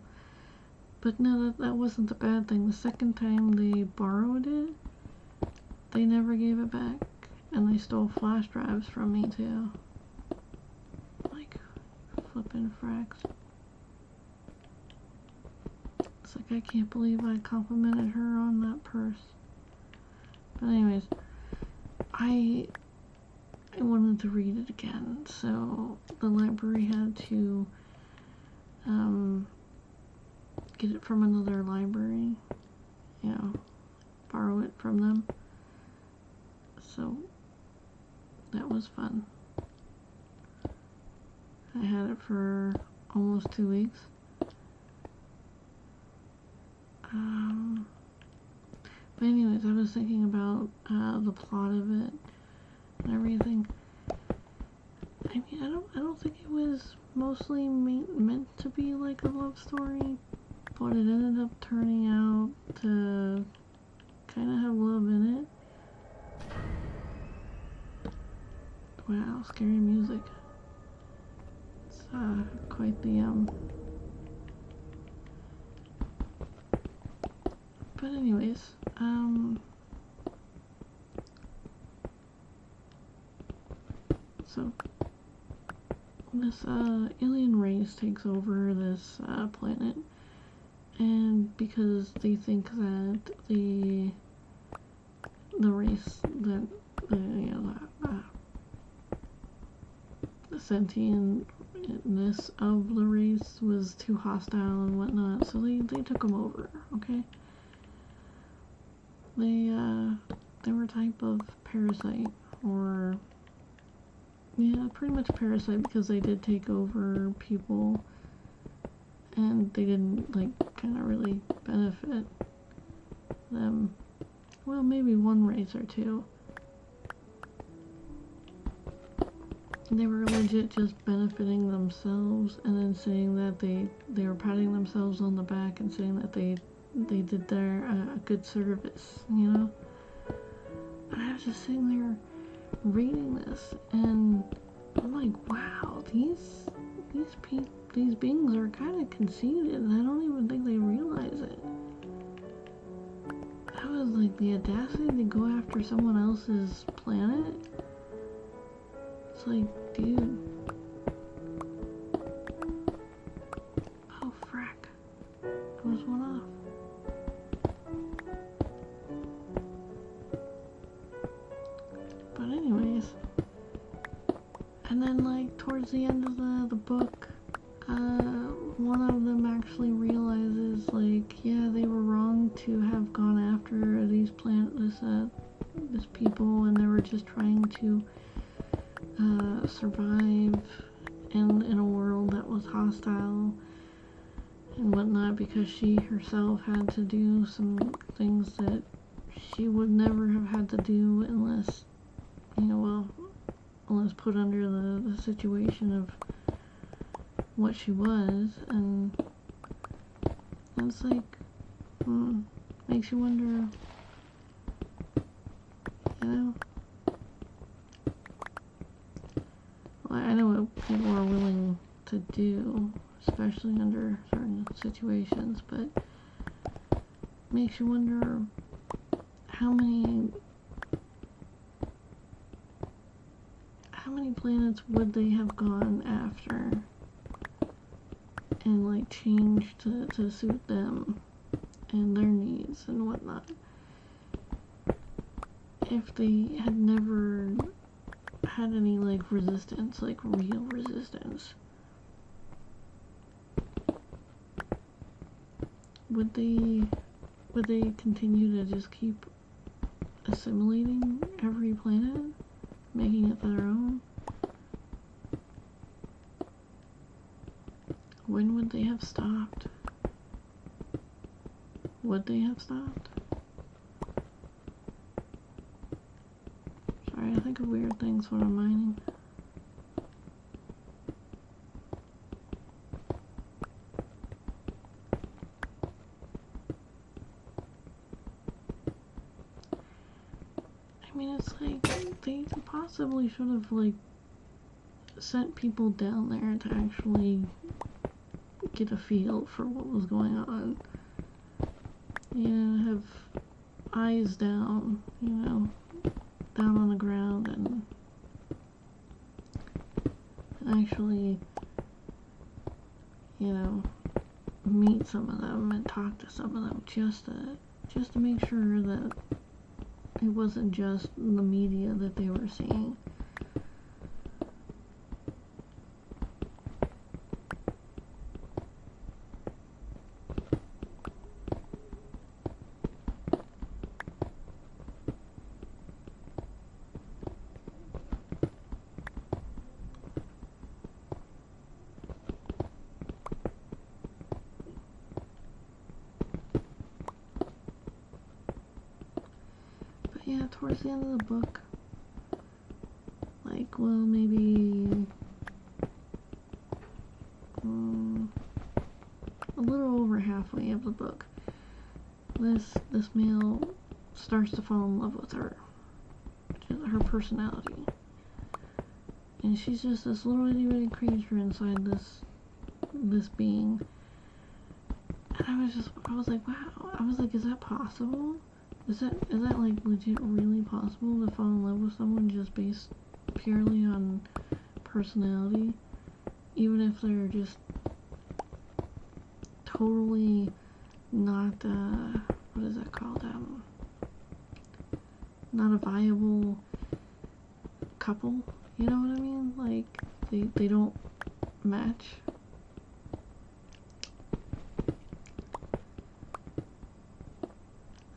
But no, that wasn't the bad thing. The second time they borrowed it, they never gave it back, and they stole flash drives from me too. Like, flippin' fracks. It's like, I can't believe I complimented her on that purse. But anyways, I wanted to read it again, so the library had to get it from another library, you know, borrow it from them. So that was fun. I had it for almost 2 weeks. But anyways, I was thinking about the plot of it and everything. I mean, I don't think it was mostly meant to be like a love story, but it ended up turning out to kind of have love in it. Wow, scary music. It's quite the But anyways, so this alien race takes over this planet, and because they think that the race that the sentientness of the race was too hostile and whatnot, so they took them over. Okay, they were a type of parasite, or yeah, pretty much parasite, because they did take over people, and they didn't, like, kind of really benefit them. Well, maybe one race or two. They were legit just benefiting themselves, and then saying that they were patting themselves on the back and saying that they did their a good service, you know? And I was just sitting there reading this, and I'm like, wow, these beings are kind of conceited, and I don't even think they realize it. That was like the audacity to go after someone else's planet. It's like, dude. Oh, frack. Goes one off. But anyways. And then, like, towards the end of the book, one of them actually realizes, like, yeah, they were wrong to have gone after these this people, and they were just trying to survive in a world that was hostile and whatnot, because she herself had to do some things that she would never have had to do unless, you know, well, unless put under the situation of what she was. And it's like, makes you wonder, you know. Well, I know what people are willing to do, especially under certain situations, but makes you wonder how many planets would they have gone after and, like, changed to suit them and their needs and whatnot, if they had never had any, like, resistance, like real resistance. Would they continue to just keep assimilating every planet, making it their own? When would they have stopped? Would they have stopped? Sorry, I think of weird things when I'm mining. I mean, it's like, they possibly should have, like, sent people down there to actually get a feel for what was going on. You know, have eyes down, you know, down on the ground, and actually, you know, meet some of them and talk to some of them, just to make sure that it wasn't just the media that they were seeing. Yeah, towards the end of the book, like, well, maybe a little over halfway of the book, this male starts to fall in love with her, her personality, and she's just this little itty bitty creature inside this being, And I was like, wow. I was like, is that possible? Is that like legit really possible to fall in love with someone just based purely on personality? Even if they're just totally not, what is that called? Not a viable couple, you know what I mean? Like, they don't match.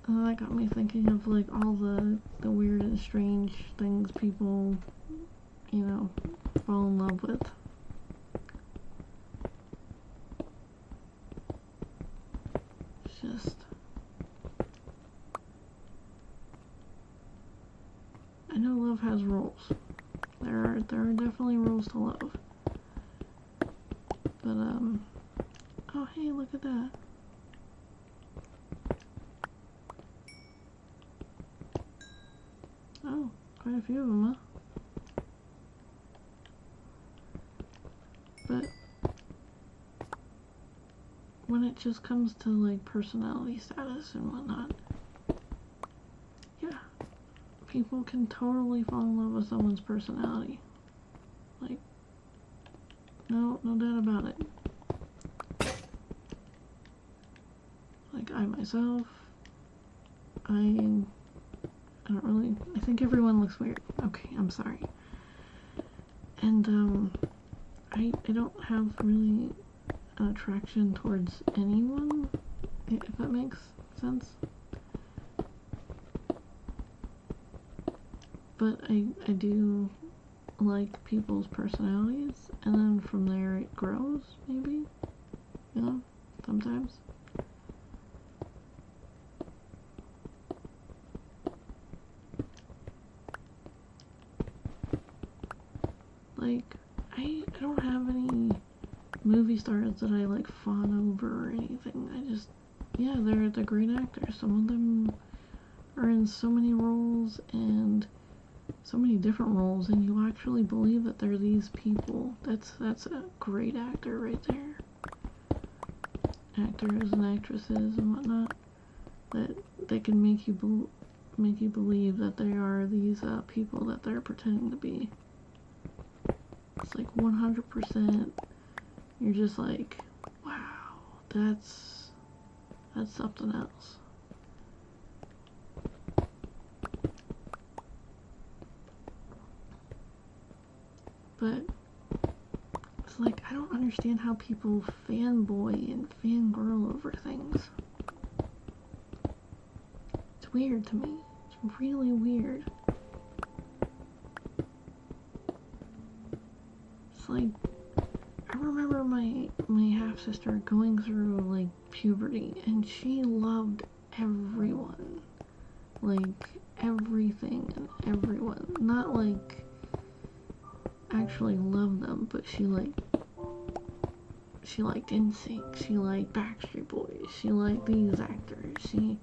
And that got me thinking of, like, all the weird and strange things people, you know, fall in love with. It's just... I know love has rules. There are definitely rules to love. But, oh hey, look at that. Oh, quite a few of them, huh? But when it just comes to, like, personality status and whatnot, yeah, people can totally fall in love with someone's personality. Like, no doubt about it. Like, I myself, I think everyone looks weird. Okay, I'm sorry. And, I don't have really an attraction towards anyone, if that makes sense. But I do like people's personalities, and then from there it grows, maybe, you know, sometimes. Like, I don't have any movie stars that I, like, fawn over or anything. I just, yeah, they're great actors. Some of them are in so many roles, and so many different roles, and you actually believe that they're these people. That's a great actor right there. Actors and actresses and whatnot, that they can make you believe that they are these people that they're pretending to be. It's like 100%. You're just like, wow, that's something else. But it's like, I don't understand how people fanboy and fangirl over things. It's weird to me. It's really weird. It's like, I remember my half-sister going through, like, puberty, and she loved everyone. Like, everything and everyone. Not, like, actually loved them, but she liked NSYNC, she liked Backstreet Boys, she liked these actors, she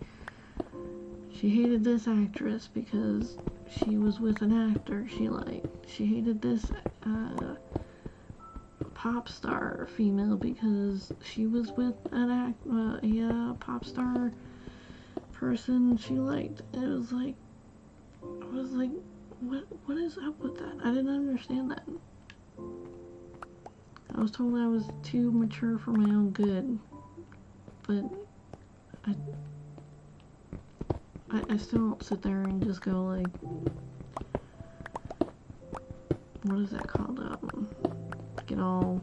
hated this actress because she was with an actor she liked, she hated this pop star female because she was with a pop star person she liked. It was like, I was like, what is up with that? I didn't understand that. I was told I was too mature for my own good, but I still don't sit there and just go like, what is that called? Get all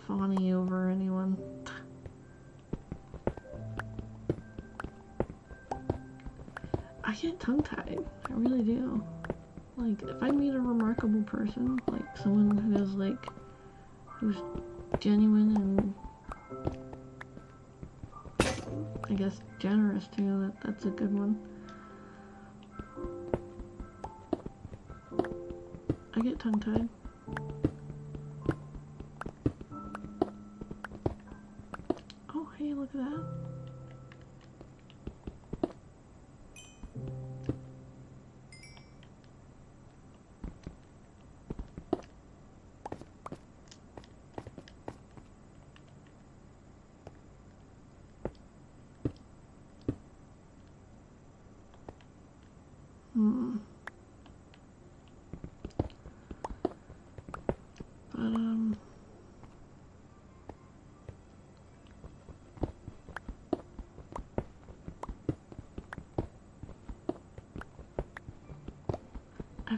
fawny over anyone. I get tongue-tied. I really do. Like, if I meet a remarkable person, like someone who is like, who's genuine and I guess generous too, that's a good one. I get tongue-tied. Oh, hey, look at that.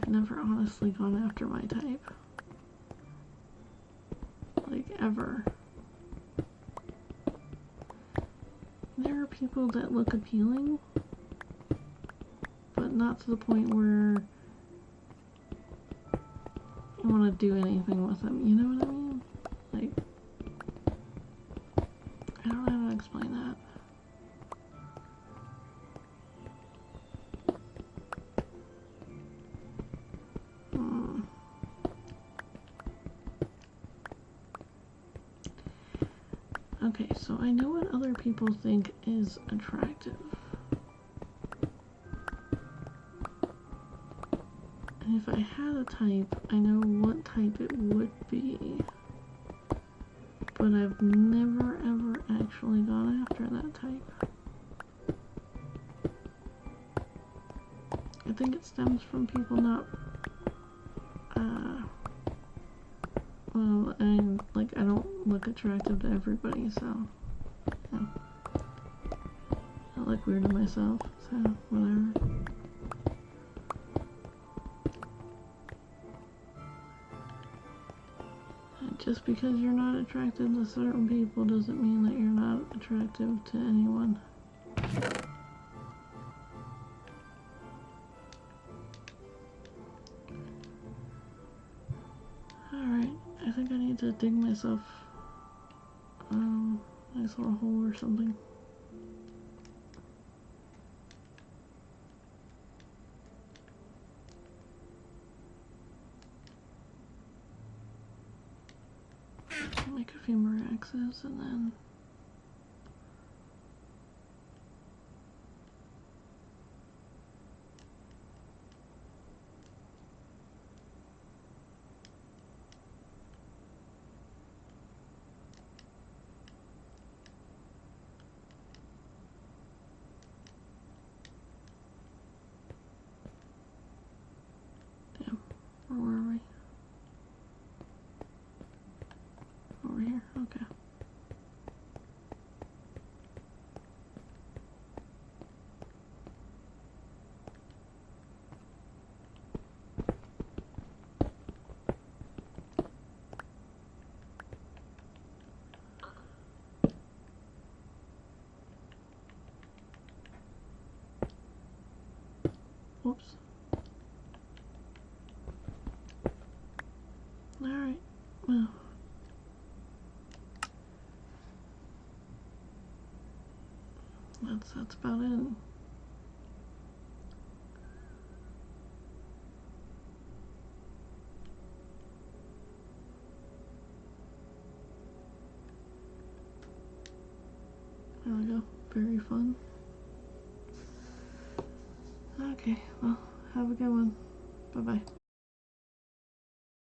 I've never honestly gone after my type. Like, ever. There are people that look appealing, but not to the point where you want to do anything with them, you know what I mean? Like, I don't know how to explain that. Okay, so I know what other people think is attractive. And if I had a type, I know what type it would be. But I've never ever actually gone after that type. I think it stems from people not, well, I don't look attractive to everybody, so, yeah. I look weird to myself, so, whatever. And just because you're not attracted to certain people doesn't mean that you're not attractive to anyone. Alright, I think I need to dig myself a nice little hole or something. Make a few more X's and then where were we? Over here, okay. Whoops. Alright, well. That's about it. There we go. Very fun. Okay, well, have a good one. Bye-bye.